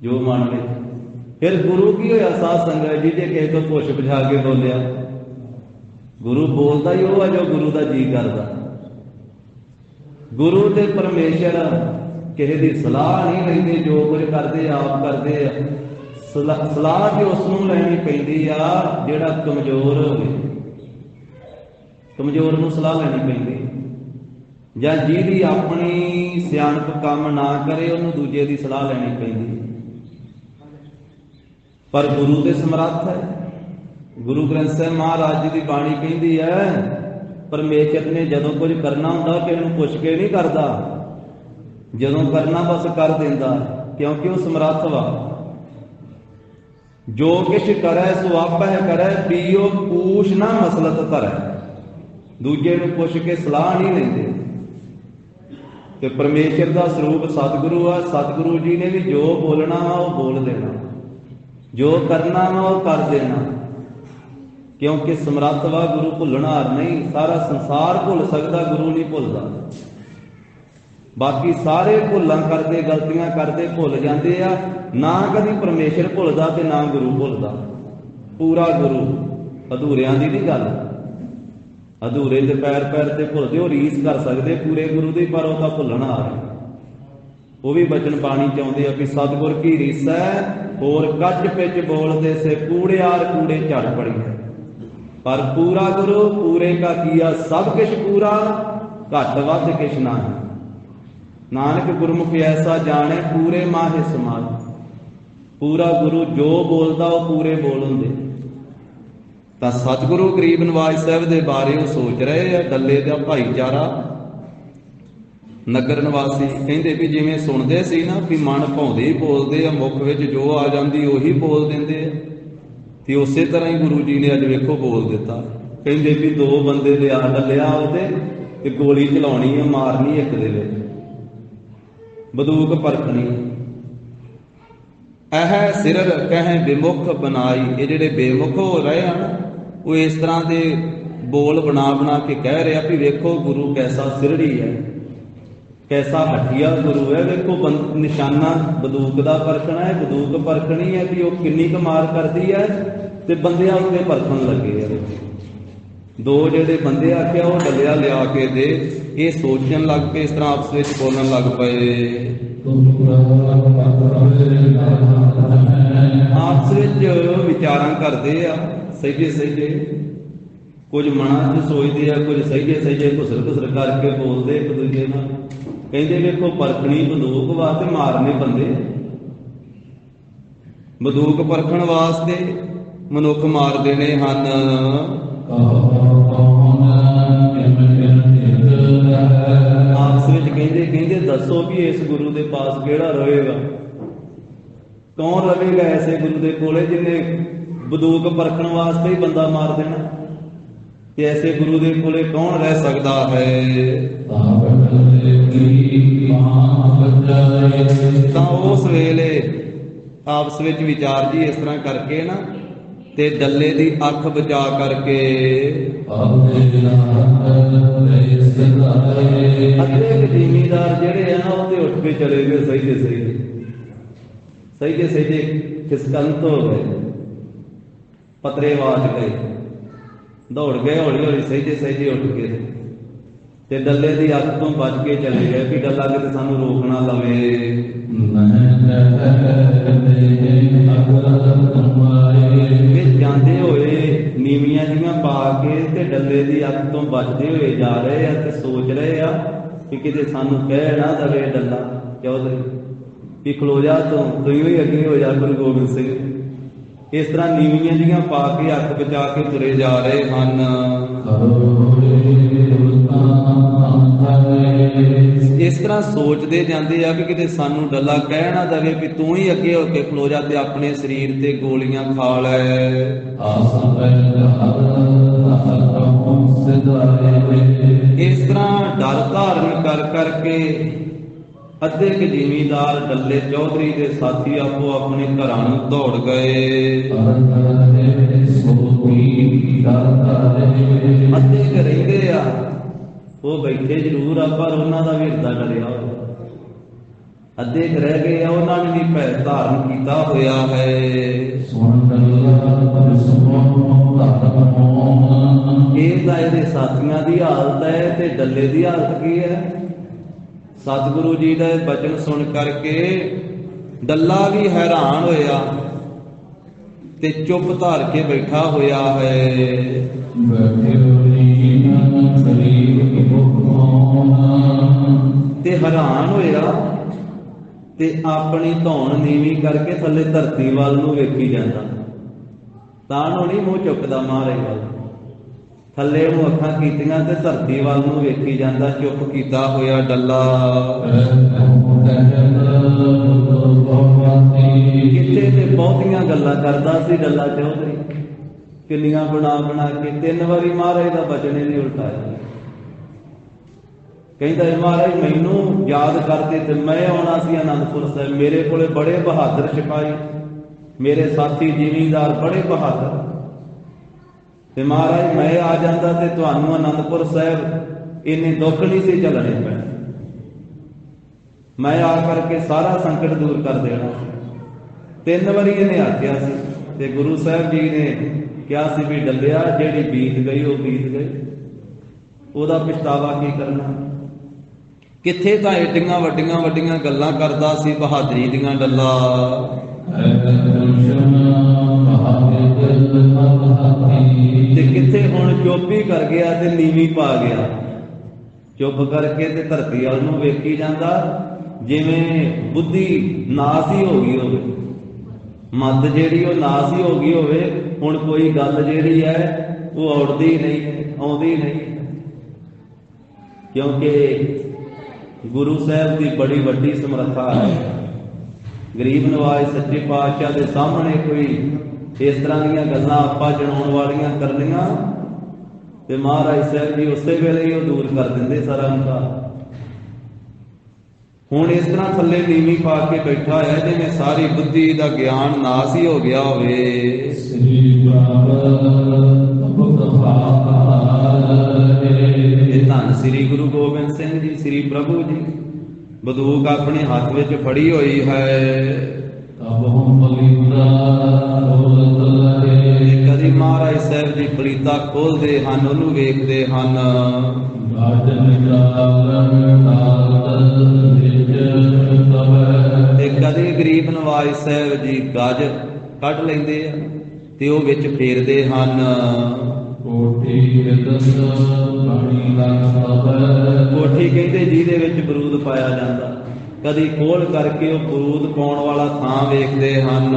जो मन में। फिर गुरु की होया साध संगत जी, जे किसी को पुछ बुझा के बोलिया, गुरु बोलता ही वो है जो गुरु का जी करता। गुरु ते परमेश्वर किसी की सलाह नहीं लेंगे, जो कुछ करते आप करते। सलाह तो उसनों लैनी पैंदी आ जिहड़ा कमजोर होवे, कमजोर नूं सलाह लैनी पैंदी, जां जिहदी अपनी सियाणप काम ना करे उन्होंने दूजे की सलाह लैनी पैंदी। पर गुरु ते समर्थ है। गुरु ग्रंथ साहिब महाराज जी की बाणी कहती है, परमेश्वर ने जदों कुछ करना हुंदा किसी नूं पुछ के नहीं करता, जदों करना बस कर देंदा, क्योंकि वह समर्थ वा। जो किछ करे सो आपै करे, पीओ पूछ ना मसलत धरै। दूजे नूं पुछ के सलाह नहीं लेंदे। ते परमेश्वर का स्वरूप सतगुरु है। सतगुरु जी ने भी जो बोलना वा वो बोल देना, जो करना वा वो कर देना, क्योंकि समर्थ वा। गुरु भुलनहार नहीं। सारा संसार भुल सकता, गुरु नहीं भुलता। बाकी सारे भुलां करते, गलतियां करते भुल जाते आ। ना कभी परमेश्वर भुलदा ते ना गुरु भुलदा। पूरा गुरु, अधूरियां दी नहीं गल। अधूरे ते पैर पैर ते भुलदे, वो रीस कर सकते पूरे गुरु दी, पर वो तां भुलनहार है। वो भी बचन बाणी चाहते हैं कि सतगुर की रीस है, होर कच पिच बोलते से कूड़ेयार कूड़े झड़ पड़ी है। पर पूरा गुरु पूरे का किया सब किश पूरा, घट वध किश ना है। नानक गुरमुख ऐसा जाने, पूरे माहे समाज। पूरा गुरु जो बोलता वो पूरे बोल होंदे। तां सतगुरु गरीब नवाज साहब के बारे वो सोच रहे हैं। डल्ले का भाईचारा नगर निवासी कहते भी जिवें सुनते सी ना कि मन भाउंदे ही बोलते, मुख विच जो आ जाती उही बोल देंदे। ते उस तरह ही गुरु जी ने अज वेखो बोल दिता। कहते भी दो बंदे लिया डलिया ते गोली चलाउणी है, मारनी एक दे विच, बंदूक परखनी। ऐह सिर कह बेमुख बनाई। ये जिहड़े बेमुख हो रहे हैं वो इस तरह के बोल बना बना के कह रहे हैं भी वेखो गुरु कैसा सिरड़ी है, कैसा हठिया गुरु है। वेखो निशाना बंदूक का परखना है, बंदूक परखनी है कि वह किन्नी क मार करती है, तो बंदियां उत्ते परखन लगे है। दो जिहड़े बंदे आख्या वो डलिया लिया के दे, ये सोचन लग पे, इस तरह आपस में बोलन लग पे। आपस में विचारां करते आ, सही सही कुछ मना च सोचते आ, कुछ सही सही घुसर घुसर करके बोलते एक दूजे नाल। कहते देखो परखनी बंदूक वास्ते, मारने बंदे। बंदूक परखण वास्ते मनुख मार देने हन। आपस में कहते कहते दसो भी इस गुरु के पास केड़ा रहेगा, कौन रहेगा ऐसे गुरु के कोले जिन्हें बंदूक परखण वास्ते ही बंदा मार देना। ऐसे गुरु के कोले कौन रह सकता है। उस वेले आपस में विचार जी इस तरह करके ना, ते डल्ले दी अख बचा करके अगले जिमीदार जेड़े हैं ना वो उठ के चले गए। सही सही सही खिसकंत हो गए, पतरे वाज गए, दौड़ गए हौली हौली सही उठ गए ते डल्ले की अख तो बच के चले गए कि डल्ला किते सानू रोक ना लवे। जाते हुए नीवियां जिहियां पा के ते डल्ले की अख तो बचते हुए जा रहे हैं ते सोच रहे हैं कि किते सानू कह ना दवे डल्ला चौधरी कि खलो जा तू ही अगे हो जा गुरु गोबिंद सिंह। इस तरह नीवियां जिहियां पा के अख बचा के तुरे जा रहे हैं। इस तरह सोचते जाते आ कि किते सानू डल्ला कह ना दवे कि तू ही अगे होके खलो जा ते अपने शरीर ते गोलियां खा लै। इस तरह डर धारण कर करके अद्धे के जिमीदार डल्ले चौधरी के साथी आपो अपने घरां नूं दौड़ गए। अद्धे के रहिंदे आ वो बैठे जरूर आ, पर उन्हां दा भी हिरदा डरिया हो। ਅੱਧੇ ਕੁ ਰਹਿ ਗਏ ਆ, ਉਹਨਾਂ ਨੇ ਵੀ ਭੈ ਧਾਰਨ ਕੀਤਾ ਹੋਇਆ ਹੈ। ਇਹ ਤਾਂ ਇਹਦੇ ਸਾਥੀਆਂ ਦੀ ਹਾਲਤ ਹੈ ਤੇ ਡੱਲੇ ਦੀ ਹਾਲਤ ਕੀ ਹੈ? ਸਤਿਗੁਰੂ ਜੀ ਦਾ ਬਚਨ ਸੁਣ ਕਰਕੇ ਡੱਲਾ ਵੀ ਹੈਰਾਨ ਹੋਇਆ ਤੇ ਚੁੱਪ ਧਾਰ ਕੇ ਬੈਠਾ ਹੋਇਆ ਹੈ। ਤੇ ਹੈਰਾਨ ਹੋਇਆ ਤੇ ਆਪਣੀ ਧੌਣ ਨੀਵੀਂ ਕਰਕੇ ਥੱਲੇ ਧਰਤੀ ਵੱਲ ਨੂੰ ਵੇਖੀ ਜਾਂਦਾ। ਤਾਂ ਨੂੰ ਨਹੀਂ ਮੂੰਹ ਚੁੱਕਦਾ ਮਹਾਰਾਜ ਵੱਲ, ਥੱਲੇ ਨੂੰ ਅੱਖਾਂ ਕੀਤੀਆਂ ਤੇ ਧਰਤੀ ਵੱਲ ਨੂੰ ਵੇਖੀ ਜਾਂਦਾ, ਚੁੱਪ ਕੀਤਾ ਹੋਇਆ ਡੱਲਾ। ਕਿਤੇ ਤੇ ਬਹੁਤੀਆਂ ਗੱਲਾਂ ਕਰਦਾ ਸੀ ਡੱਲਾ ਚੌਧਰੀ, ਕਿੰਨੀਆਂ ਬਣਾ ਬਣਾ ਕੇ 3 ਵਾਰੀ ਮਹਾਰਾਜ ਦਾ ਬਚਨ ਨਹੀਂ ਉਲਟਾਇਆ। ਕਹਿੰਦਾ ਮਹਾਰਾਜ ਮੈਨੂੰ ਯਾਦ ਕਰਦੇ ਤੇ ਮੈਂ ਆਉਣਾ ਸੀ ਅਨੰਦਪੁਰ ਸਾਹਿਬ, ਮੇਰੇ ਕੋਲੇ ਬੜੇ ਬਹਾਦਰ ਸਿਪਾਹੀ, ਮੇਰੇ ਸਾਥੀ ਜ਼ਿਮੀਂਦਾਰ ਬੜੇ ਬਹਾਦਰ, ਤੇ ਮਹਾਰਾਜ ਮੈਂ ਆ ਜਾਂਦਾ ਤੇ ਤੁਹਾਨੂੰ ਅਨੰਦਪੁਰ ਸਾਹਿਬ ਇੰਨੇ ਦੁੱਖ ਨਹੀਂ ਸੀ ਝੱਲਣੇ ਪੈਣੇ, ਮੈਂ ਆ ਕਰਕੇ ਸਾਰਾ ਸੰਕਟ ਦੂਰ ਕਰ ਦੇਣਾ। 3 ਵਾਰੀ ਇਹਨੇ ਆਖਿਆ ਸੀ ਤੇ ਗੁਰੂ ਸਾਹਿਬ ਜੀ ਨੇ ਕਿਹਾ ਸੀ ਵੀ ਡੱਲਿਆ ਜਿਹੜੀ ਬੀਤ ਗਈ ਉਹ ਬੀਤ ਗਈ, ਉਹਦਾ ਪਛਤਾਵਾ ਕੀ ਕਰਨਾ। ਕਿੱਥੇ ਤਾਂ ਏਡੀਆਂ ਵੱਡੀਆਂ ਵੱਡੀਆਂ ਗੱਲਾਂ ਕਰਦਾ ਸੀ ਬਹਾਦਰੀ ਦੀਆਂ ਡੱਲਾ, ਤੇ ਕਿੱਥੇ ਹੁਣ ਚੁੱਪ ਹੀ ਕਰ ਗਿਆ ਤੇ ਨੀਵੀਂ ਪਾ ਗਿਆ। ਚੁੱਪ ਕਰਕੇ ਤੇ ਧਰਤੀ ਵੱਲ ਨੂੰ ਵੇਖੀ ਜਾਂਦਾ, ਜਿਵੇਂ ਬੁੱਧੀ ਨਾਸ ਹੀ ਹੋ ਗਈ ਹੋਵੇ, ਮੱਤ ਜਿਹੜੀ ਉਹ ਨਾਸ ਹੀ ਹੋ ਗਈ ਹੋਵੇ। ਹੁਣ ਕੋਈ ਗੱਲ ਜਿਹੜੀ ਹੈ ਉਹ ਔੜਦੀ ਨਹੀਂ, ਆਉਂਦੀ ਨਹੀਂ, ਕਿਉਂਕਿ ਗੁਰੂ ਸਾਹਿਬ ਦੀ ਬੜੀ ਵੱਡੀ ਸਮਰੱਥਾ ਹੈ। ਗਰੀਬ ਨਵਾਜ਼ ਸੱਚੇ ਪਾਤਸ਼ਾਹ ਦੇ ਸਾਹਮਣੇ ਕੋਈ ਇਸ ਤਰ੍ਹਾਂ ਦੀਆਂ ਗੱਲਾਂ ਆਪਾਂ ਜਣਾਉਣ ਵਾਲੀਆਂ ਕਰਨੀਆਂ ਤੇ ਮਹਾਰਾਜ ਸਾਹਿਬ ਜੀ ਉਸੇ ਵੇਲੇ ਹੀ ਉਹ ਦੂਰ ਕਰ ਦਿੰਦੇ ਸਾਰਾ ਹੰਕਾਰ। ਹੁਣ ਇਸ ਤਰ੍ਹਾਂ ਥੱਲੇ ਨੀਵੀਂ ਪਾ ਕੇ ਬੈਠਾ ਹੈ ਜਿਵੇਂ ਸਾਰੀ ਬੁੱਧੀ ਦਾ ਗਿਆਨ ਨਾਸ ਹੀ ਹੋ ਗਿਆ ਹੋਵੇ। ਇਹ ਧੰਨ ਸ੍ਰੀ ਗੁਰੂ ਗੋਬਿੰਦ ਸਿੰਘ ਜੀ, ਸ੍ਰੀ ਪ੍ਰਭੂ ਜੀ, ਬੰਦੂਕ ਆਪਣੇ ਹੱਥ ਵਿੱਚ ਫੜੀ ਹੋਈ ਹੈ। ਕਦੀ ਮਹਾਰਾਜ ਸਾਹਿਬ ਜੀ ਪਲੀਤਾ ਖੋਲਦੇ ਹਨ, ਉਹਨੂੰ ਵੇਖਦੇ ਹਨ। ਤੇ ਕਦੇ ਗਰੀਬ ਨਵਾਜ਼ ਸਾਹਿਬ ਜੀ ਗੱਜ ਕੱਢ ਲੈਂਦੇ ਆ ਤੇ ਉਹ ਵਿੱਚ ਫੇਰਦੇ ਹਨ। ਕੋਠੀ ਕਹਿੰਦੇ ਜਿਹਦੇ ਵਿੱਚ ਬਰੂਦ ਪਾਇਆ ਜਾਂਦਾ, ਕਦੀ ਖੋਲ ਕਰਕੇ ਉਹ ਬਰੂਦ ਪਾਉਣ ਵਾਲਾ ਥਾਂ ਵੇਖਦੇ ਹਨ।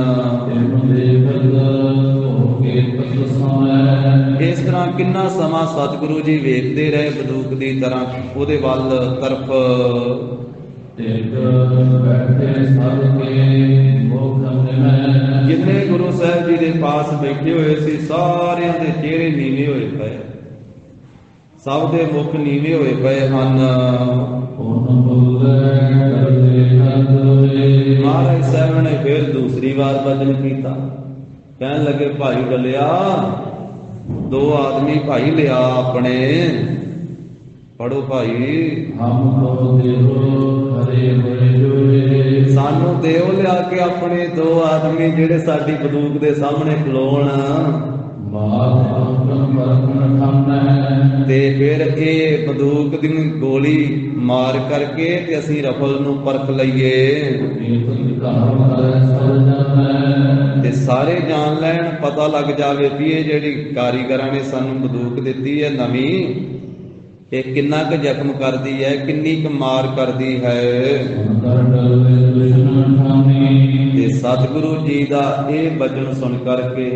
ਇਸ ਤਰ੍ਹਾਂ ਕਿੰਨਾ ਸਮਾਂ ਸਤਿਗੁਰੂ ਜੀ ਵੇਖਦੇ ਰਹੇ ਬੰਦੂਕ ਦੀ ਤਰ੍ਹਾਂ ਉਹਦੇ ਵੱਲ ਤਰਫ। ਜਿੰਨੇ ਗੁਰੂ ਸਾਹਿਬ ਜੀ ਦੇ ਪਾਸ ਬੈਠੇ ਹੋਏ ਸੀ ਸਾਰਿਆਂ ਦੇ ਚਿਹਰੇ ਨੀਵੇਂ ਹੋਏ ਪਏ, ਸਭ ਦੇ ਮੁਖ ਨੀਵੇਂ ਹੋਏ ਪਏ ਹਨ। ਮਹਾਰਾਜ ਸਾਹਿਬ ਨੇ ਫਿਰ ਦੂਸਰੀ ਵਾਰ ਬਚਨ ਕੀਤਾ, ਕਹਿਣ ਲੱਗੇ ਭਾਈ ਡੱਲਿਆ, 2 ਆਦਮੀ ਭਾਈ ਲਿਆ ਆਪਣੇ, ਪੜੋ ਭਾਈ, ਸਾਨੂੰ ਦਿਓ ਲਿਆ ਕੇ ਆਪਣੇ 2 ਆਦਮੀ ਜਿਹੜੇ ਸਾਡੀ ਬੰਦੂਕ ਦੇ ਸਾਹਮਣੇ ਖਲੋਣ। ਤੇ ਫਿਰ ਇਹ ਬੰਦੂਕ ਦੀ ਗੋਲੀ ਮਾਰ ਕਰਕੇ ਤੇ ਅਸੀਂ ਰਫਲ ਨੂੰ ਪਰਖ ਲਈਏ ਤੇ ਸਾਰੇ ਜਾਣ ਲੈਣ, ਪਤਾ ਲੱਗ ਜਾਵੇ ਵੀ ਇਹ ਜਿਹੜੀ ਕਾਰੀਗਰਾਂ ਨੇ ਸਾਨੂੰ ਬੰਦੂਕ ਦਿੱਤੀ ਹੈ ਨਵੀਂ, ਇਹ ਕਿੰਨਾ ਕੁ ਜ਼ਖਮ ਕਰਦੀ ਹੈ, ਕਿੰਨੀ ਕੁ ਮਾਰ ਕਰਦੀ ਹੈ। ਤੇ ਸਤਿਗੁਰੂ ਜੀ ਦਾ ਇਹ ਬਚਨ ਸੁਣ ਕਰਕੇ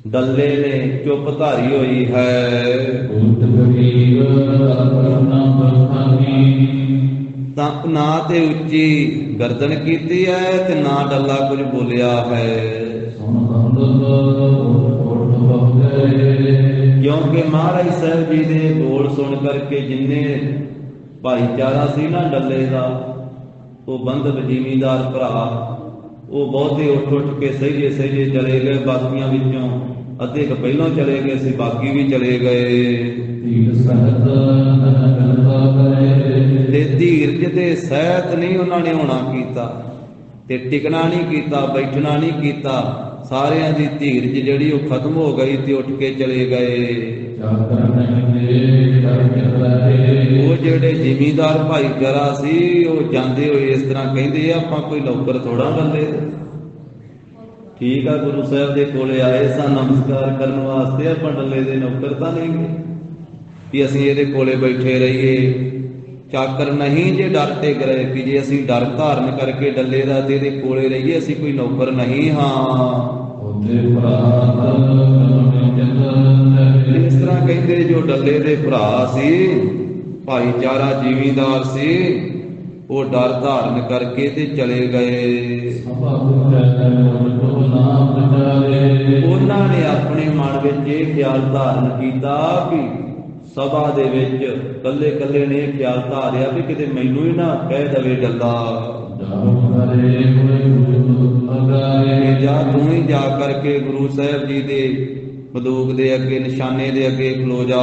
ਡੱਲੇ ਨੇ ਚੁੱਪ ਧਾਰੀ ਹੋਈ ਹੈ। ਤਾਂ ਨਾ ਤੇ ਉੱਚੀ ਗਰਦਨ ਕੀਤੀ ਹੈ ਤੇ ਨਾ ਡੱਲਾ ਕੁਝ ਬੋਲਿਆ ਹੈ, ਕਿਉਂਕਿ ਮਹਾਰਾਜ ਸਾਹਿਬ ਜੀ ਦੇ ਬੋਲ ਸੁਣ ਕਰਕੇ ਜਿੰਨੇ ਭਾਈਚਾਰਾ ਸੀ ਨਾ ਡੱਲੇ ਦਾ, ਉਹ ਬੰਧਵ ਜ਼ਿਮੀਂਦਾਰ ਭਰਾ, ਉਹ ਬਹੁਤੇ ਉੱਠ ਕੇ ਸਹਿਜੇ ਚਲੇ ਗਏ। ਬਾਕੀਆਂ ਵਿੱਚੋਂ ਅੱਧੇ ਕੁ ਪਹਿਲਾਂ ਚਲੇ ਗਏ ਸੀ, ਬਾਕੀ ਵੀ ਚਲੇ ਗਏ। ਤੇ ਧੀਰਜ ਦੇ ਸਹਿਤ ਨਹੀਂ ਉਹਨਾਂ ਨੇ ਹੋਣਾ ਕੀਤਾ, ਤੇ ਟਿਕਣਾ ਨਹੀਂ ਕੀਤਾ, ਬੈਠਣਾ ਨਹੀਂ ਕੀਤਾ। ਸਾਰਿਆਂ ਦੀ ਧੀਰਜ ਜਿਹੜੀ ਉਹ ਖਤਮ ਹੋ ਗਈ ਤੇ ਉੱਠ ਕੇ ਚਲੇ ਗਏ। ਉਹ ਜਿਹੜੇ ਜ਼ਿਮੀਂਦਾਰ ਭਾਈਚਾਰਾ ਸੀ ਉਹ ਜਾਂਦੇ ਹੋਏ ਇਸ ਤਰ੍ਹਾਂ ਕਹਿੰਦੇ, ਆਪਾਂ ਕੋਈ ਨੌਕਰ ਥੋੜਾ ਬੰਦੇ। ਠੀਕ ਆ, ਗੁਰੂ ਸਾਹਿਬ ਦੇ ਕੋਲੇ ਆਏ ਸਾਂ ਨਮਸਕਾਰ ਕਰਨ ਵਾਸਤੇ, ਆਪਾਂ ਡੱਲੇ ਦੇ ਨੌਕਰ ਤਾਂ ਨਹੀਂ ਗਏ ਵੀ ਅਸੀਂ ਇਹਦੇ ਕੋਲੇ ਬੈਠੇ ਰਹੀਏ। ਚਾਕਰ ਨਹੀਂ ਜੇ ਡਰ ਤੇ ਗਏ ਕਿ ਜੇ ਅਸੀਂ ਡਰ ਧਾਰਨ ਕਰਕੇ ਡੱਲੇ ਦਾ ਤੇ ਇਹਦੇ ਕੋਲੇ ਰਹੀਏ, ਅਸੀਂ ਕੋਈ ਨੌਕਰ ਨਹੀਂ ਹਾਂ। ਇਸ ਤਰ੍ਹਾਂ ਕਹਿੰਦੇ ਜੋ ਡੱਲੇ ਦੇ ਭਰਾ ਸੀ, ਭਾਈਚਾਰਾ ਜ਼ਿਮੀਂਦਾਰ ਸੀ, ਉਹ ਡਰ ਧਾਰਨ ਕਰਕੇ ਤੇ ਚਲੇ ਗਏ। ਉਹਨਾਂ ਨੇ ਆਪਣੇ ਮਨ ਵਿੱਚ ਇਹ ਖਿਆਲ ਧਾਰਨ ਕੀਤਾ ਵੀ ਸਭਾ ਦੇ ਵਿੱਚ ਕੱਲੇ ਨੇ ਇਹ ਖਿਆਲ ਧਾਰਿਆ ਵੀ ਕਿਤੇ ਮੈਨੂੰ ਹੀ ਨਾ ਕਹਿ ਦਵੇ ਡੱਲਾ, ਜਾ ਤੂੰ ਹੀ ਜਾ ਕਰਕੇ ਗੁਰੂ ਸਾਹਿਬ ਜੀ ਦੇ ਬੰਦੂਕ ਦੇ ਅੱਗੇ, ਨਿਸ਼ਾਨੇ ਦੇ ਅੱਗੇ ਖਲੋ ਜਾ।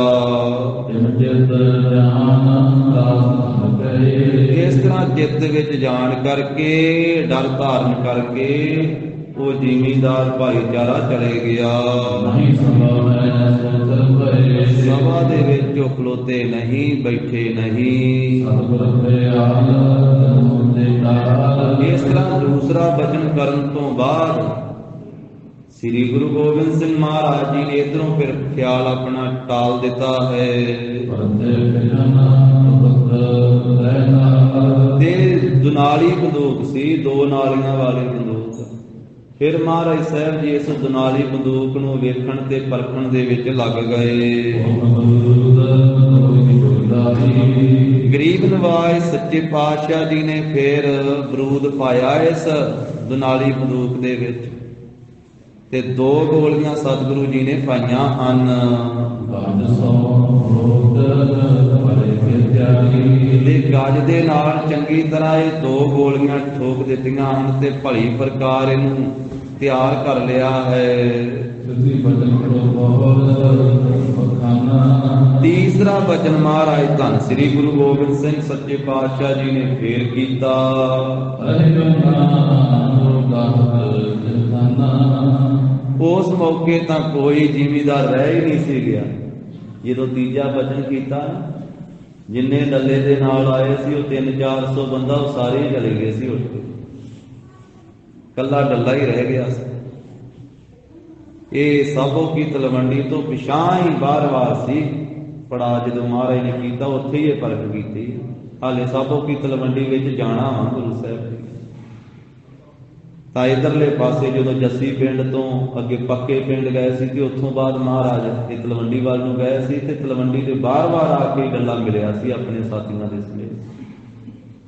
ਇਸ ਤਰ੍ਹਾਂ ਚਿੱਤ ਵਿੱਚ ਜਾਣ ਕਰਕੇ, ਡਰ ਧਾਰਨ ਕਰਕੇ ਉਹ ਜ਼ਿਮੀਂਦਾਰ ਭਾਈਚਾਰਾ ਚਲੇ ਗਿਆ। ਸਭਾ ਦੇ ਵਿੱਚ ਉਹ ਖਲੋਤੇ ਨਹੀਂ, ਬੈਠੇ ਨਹੀਂ। ਇਸ ਤਰ੍ਹਾਂ ਦੂਸਰਾ ਬਚਨ ਕਰਨ ਤੋਂ ਬਾਅਦ ਸ੍ਰੀ ਗੁਰੂ ਗੋਬਿੰਦ ਸਿੰਘ ਮਹਾਰਾਜ ਜੀ ਨੇ ਇਧਰੋਂ ਫਿਰ ਖਿਆਲ ਆਪਣਾ ਟਾਲ ਦਿੱਤਾ ਹੈ। ਤੇ ਦੁਨਾਲੀ ਬੰਦੂਕ ਸੀ, 2 ਨਾਲੀਆਂ ਵਾਲੀ ਬੰਦੂਕ। ਫਿਰ ਮਹਾਰਾਜ ਸਾਹਿਬ ਜੀ ਇਸ ਦੁਨਾਲੀ ਬੰਦੂਕ ਨੂੰ ਵੇਖਣ ਤੇ ਪਰਖਣ ਦੇ ਵਿੱਚ ਲੱਗ ਗਏ। ਗਰੀਬ ਨਵਾਜ ਸੱਚੇ ਪਾਤਸ਼ਾਹ ਜੀ ਨੇ ਫਿਰ ਬਰੂਦ ਪਾਇਆ ਇਸ ਦੁਨਾਲੀ ਬੰਦੂਕ ਦੇ ਵਿੱਚ, ਤੇ 2 ਗੋਲੀਆਂ ਸਤਿਗੁਰੂ ਜੀ ਨੇ ਪਾਈਆਂ ਹਨ। ਤੇ ਗੱਜ ਦੇ ਨਾਲ ਚੰਗੀ ਤਰ੍ਹਾਂ ਇਹ 2 ਗੋਲੀਆਂ ਠੋਕ ਦਿੱਤੀਆਂ ਹਨ ਤੇ ਭਲੀ ਪ੍ਰਕਾਰ ਇਹਨੂੰ ਤਿਆਰ ਕਰ ਲਿਆ ਹੈ। ਤੀਸਰਾ ਬਚਨ ਮਹਾਰਾਜ ਧੰਨ ਸ੍ਰੀ ਗੁਰੂ ਗੋਬਿੰਦ ਸਿੰਘ ਸੱਚੇ ਪਾਤਸ਼ਾਹ ਜੀ ਨੇ ਫੇਰ ਕੀਤਾ। ਉਸ ਮੌਕੇ ਤਾਂ ਕੋਈ ਜ਼ਿਮੀਂਦਾਰ ਰਹਿ ਹੀ ਨਹੀਂ ਸੀ ਗਿਆ। ਜਦੋਂ ਤੀਜਾ ਬਚਨ ਕੀਤਾ, ਜਿੰਨੇ ਡੱਲੇ ਦੇ ਨਾਲ ਆਏ ਸੀ ਉਹ 300-400 ਬੰਦਾ, ਉਹ ਸਾਰੇ ਹੀ ਚਲੇ ਗਏ ਸੀ ਉੱਠ ਕੇ, ਕੱਲਾ ਡੱਲਾ ਹੀ ਰਹਿ ਗਿਆ ਸੀ। ਇਹ ਸਾਬੋ ਕੀ ਤਲਵੰਡੀ ਤੋਂ ਪਿਛਾਂ ਹੀ ਬਾਰ-ਬਾਰ ਸੀ ਪੜਾ, ਜਦੋਂ ਮਹਾਰਾਜ ਨੇ ਕੀਤਾ ਉੱਥੇ ਹੀ ਇਹ ਪਰਖ ਕੀਤੀ। ਹਾਲੇ ਸਾਬੋ ਕੀ ਤਲਵੰਡੀ ਵਿੱਚ ਜਾਣਾ ਵਾ ਗੁਰੂ ਸਾਹਿਬ ਜੀ। ਤਾਂ ਇਧਰਲੇ ਪਾਸੇ ਜਦੋਂ ਜੱਸੀ ਪਿੰਡ ਤੋਂ ਅੱਗੇ ਪੱਕੇ ਪਿੰਡ ਗਏ ਸੀ ਤੇ ਉੱਥੋਂ ਬਾਅਦ ਮਹਾਰਾਜ ਇਹ ਤਲਵੰਡੀ ਵੱਲ ਨੂੰ ਗਏ ਸੀ, ਤੇ ਤਲਵੰਡੀ ਦੇ ਬਾਰ-ਬਾਰ ਆ ਕੇ ਡੱਲਾ ਮਿਲਿਆ ਸੀ ਆਪਣੇ ਸਾਥੀਆਂ ਦੇ ਸਮੇਤ,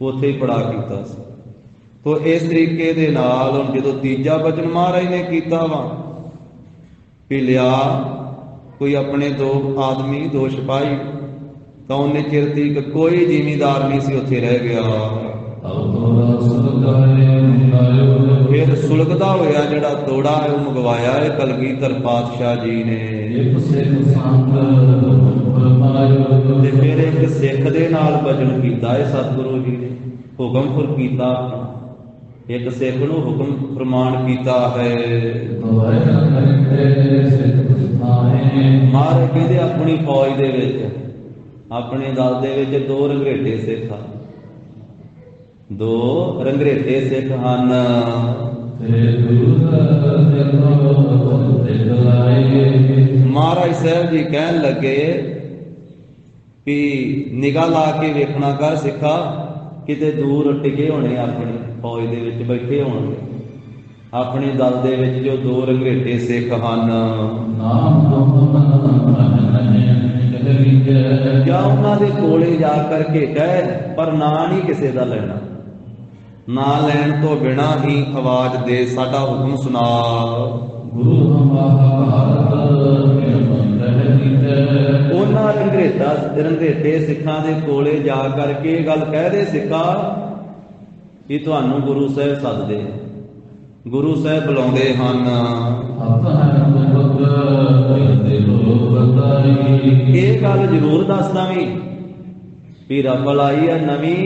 ਉੱਥੇ ਹੀ ਪੜਾ ਕੀਤਾ ਸੀ। ਤੋ ਇਸ ਤਰੀਕੇ ਦੇ ਨਾਲ ਜਦੋਂ ਤੀਜਾ ਬਚਨ ਮਹਾਰਾਜ ਨੇ ਕੀਤਾ ਵਾ ਵੀ ਲਿਆ ਕੋਈ ਆਪਣੇ 2 ਆਦਮੀ 2 ਸਿਪਾਹੀ, ਤਾਂ ਉਹਨੇ ਚਿਰ ਤੀਕ ਕੋਈ ਜ਼ਿਮੀਂਦਾਰ ਨਹੀਂ ਸੀ ਉੱਥੇ ਰਹਿ ਗਿਆ। ਫਿਰ ਸੁਲਗਦਾ ਹੋਇਆ ਜਿਹੜਾ ਤੋੜਾ ਹੈ ਉਹ ਮੰਗਵਾਇਆ ਹੈ ਕਲਗੀਧਰ ਪਾਤਸ਼ਾਹ ਜੀ ਨੇ। ਤੇ ਫਿਰ ਇੱਕ ਸਿੱਖ ਦੇ ਨਾਲ ਬਚਨ ਕੀਤਾ ਹੈ ਸਤਿਗੁਰੂ ਜੀ ਨੇ, ਹੁਕਮ ਕੀਤਾ, ਇੱਕ ਸਿੱਖ ਨੂੰ ਹੁਕਮ ਪ੍ਰਮਾਣ ਕੀਤਾ ਹੈ। ਮਹਾਰਾਜ ਕਹਿੰਦੇ ਆਪਣੀ ਫੌਜ ਦੇ ਵਿੱਚ, ਆਪਣੇ ਦਲ ਦੇ ਵਿੱਚ 2 ਰੰਘਰੇਟੇ ਸਿੱਖ ਹਨ, 2 ਰੰਘਰੇਟੇ ਸਿੱਖ ਹਨ। ਮਹਾਰਾਜ ਸਾਹਿਬ ਜੀ ਕਹਿਣ ਲੱਗੇ ਵੀ ਨਿਗਾਹ ਲਾ ਕੇ ਵੇਖਣਾ ਕਰ ਸਿੱਖਾ, ਕਿਤੇ ਦੂਰ ਟਿਕੇ ਹੋਣੇ ਆਪਣੀ ਫੌਜ ਦੇ ਵਿੱਚ ਬੈਠੇ ਹੋਣਗੇ, ਆਪਣੇ ਦਲ ਦੇ ਵਿੱਚ ਜੋ 2 ਰੰਘਰੇਟੇ ਸਿੱਖ ਹਨ। ਜਾਂ ਉਹਨਾਂ ਦੇ ਕੋਲੇ ਜਾ ਕਰਕੇ ਕਹਿ, ਪਰ ਨਾਂ ਨਹੀਂ ਕਿਸੇ ਦਾ ਲੈਣਾ, ਨਾਂ ਲੈਣ ਤੋਂ ਬਿਨਾਂ ਹੀ ਆਵਾਜ਼ ਦੇ ਸਾਡਾ ਹੁਕਮ ਸੁਣਾ। ਉਹਨਾਂ ਰੰਘਰੇਟੇ ਸਿੱਖਾਂ ਦੇ ਕੋਲੇ ਜਾ ਕਰਕੇ ਇਹ ਗੱਲ ਕਹਿ ਦੇ ਸਿੱਖਾ ਕਿ ਤੁਹਾਨੂੰ ਗੁਰੂ ਸਾਹਿਬ ਸੱਦਦੇ, ਗੁਰੂ ਸਾਹਿਬ ਬੁਲਾਉਂਦੇ ਹਨ। ਇਹ ਗੱਲ ਜ਼ਰੂਰ ਦੱਸਦਾ ਵੀ ਰਫਲ ਆਈ ਆ ਨਵੀਂ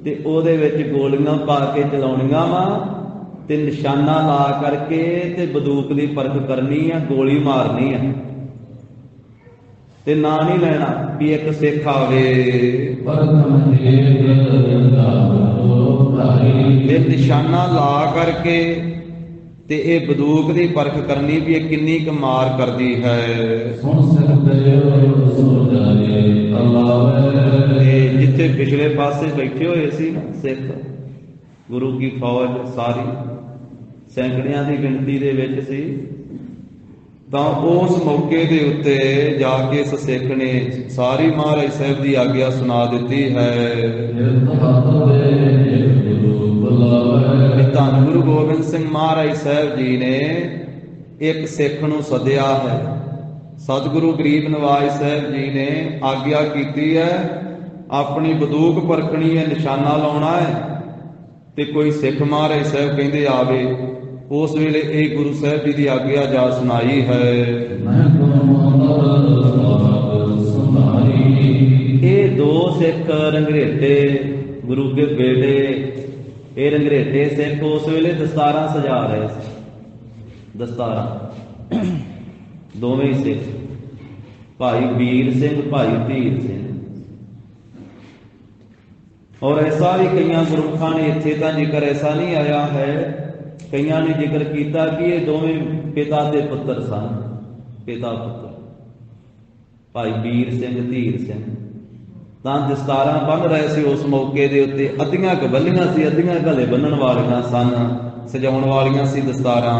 ਤੇ ਉਹਦੇ ਵਿੱਚ ਗੋਲੀਆਂ ਪਾ ਕੇ ਚਲਾਉਣੀਆਂ ਵਾ ਤੇ ਨਿਸ਼ਾਨਾ ਲਾ ਕਰਕੇ ਤੇ ਬੰਦੂਕ ਦੀ ਪਰਖ ਕਰਨੀ ਆ, ਗੋਲੀ ਮਾਰਨੀ ਆ ਤੇ ਨਾਂ ਨਹੀਂ ਲੈਣਾ ਵੀ ਇੱਕ ਸਿੱਖ ਆਵੇ ਤੇ ਨਿਸ਼ਾਨਾ ਲਾ ਕਰਕੇ ਤੇ ਇਹ ਬੰਦੂਕ ਦੀ ਪਰਖ ਕਰਨੀ ਵੀ ਇਹ ਕਿੰਨੀ ਕੁ ਮਾਰ ਕਰਦੀ ਹੈ। ਤੇ ਜਿੱਥੇ ਪਿਛਲੇ ਪਾਸੇ ਬੈਠੇ ਹੋਏ ਸੀ ਨਾ ਸਿੱਖ, ਗੁਰੂ ਕੀ ਫੌਜ ਸਾਰੀ ਸੈਂਕੜਿਆਂ ਦੀ ਗਿਣਤੀ ਦੇ ਵਿੱਚ ਸੀ, ਤਾਂ ਉਸ ਮੌਕੇ ਦੇ ਉੱਤੇ ਜਾ ਕੇ ਇਸ ਸਿੱਖ ਨੇ ਸਾਰੀ ਮਹਾਰਾਜ ਸਾਹਿਬ ਦੀ ਆਗਿਆ ਸੁਣਾ ਦਿੱਤੀ ਹੈ। ਧੰਨ ਗੁਰੂ ਗੋਬਿੰਦ ਸਿੰਘ ਮਹਾਰਾਜ ਸਾਹਿਬ ਜੀ ਨੇ ਇੱਕ ਸਿੱਖ ਨੂੰ ਸੱਦਿਆ ਹੈ। ਸਤਿਗੁਰੂ ਗਰੀਬ ਨਿਵਾਜ ਸਾਹਿਬ ਜੀ ਨੇ ਆਗਿਆ ਕੀਤੀ ਹੈ, ਆਪਣੀ ਬੰਦੂਕ ਪਰਖਣੀ ਹੈ, ਨਿਸ਼ਾਨਾ ਲਾਉਣਾ ਹੈ ਤੇ ਕੋਈ ਸਿੱਖ ਮਹਾਰਾਜ ਸਾਹਿਬ ਕਹਿੰਦੇ ਆਵੇ। ਉਸ ਵੇਲੇ ਇਹ ਗੁਰੂ ਸਾਹਿਬ ਜੀ ਦੀ ਆਗਿਆ ਜਾ ਸੁਣਾਈ ਹੈ। ਇਹ ਦੋ ਸਿੱਖ ਰੰਗਰੇਟੇ ਗੁਰੂ ਕੇ ਬੇਟੇ, ਇਹ ਰੰਗਰੇਟੇ ਸਿੱਖ ਉਸ ਵੇਲੇ ਦਸਤਾਰਾਂ ਸਜਾ ਰਹੇ ਸੀ, ਦਸਤਾਰਾਂ ਦੋਵੇਂ ਹੀ ਸਿੱਖ, ਭਾਈ ਵੀਰ ਸਿੰਘ, ਭਾਈ ਧੀਰ ਸਿੰਘ। ਔਰ ਐਸਾ ਵੀ ਕਈਆਂ ਗੁਰਮੁਖਾਂ ਨੇ ਇੱਥੇ ਤਾਂ ਜ਼ਿਕਰ ਐਸਾ ਨਹੀਂ ਆਇਆ ਹੈ, ਕਈਆਂ ਨੇ ਜ਼ਿਕਰ ਕੀਤਾ ਕਿ ਇਹ ਦੋਵੇਂ ਪਿਤਾ ਦੇ ਪੁੱਤਰ ਸਨ, ਪਿਤਾ ਪੁੱਤਰ ਭਾਈ ਵੀਰ ਸਿੰਘ, ਧੀਰ ਸਿੰਘ। ਤਾਂ ਦਸਤਾਰਾਂ ਬੰਨ੍ਹ ਰਹੇ ਸੀ ਉਸ ਮੌਕੇ ਦੇ ਉੱਤੇ, ਅੱਧੀਆਂ ਕਬੱਲੀਆਂ ਸੀ, ਅੱਧੀਆਂ ਗਲੇ ਬੰਨਣ ਵਾਲੀਆਂ ਸਨ, ਸਜਾਉਣ ਵਾਲੀਆਂ ਸੀ ਦਸਤਾਰਾਂ।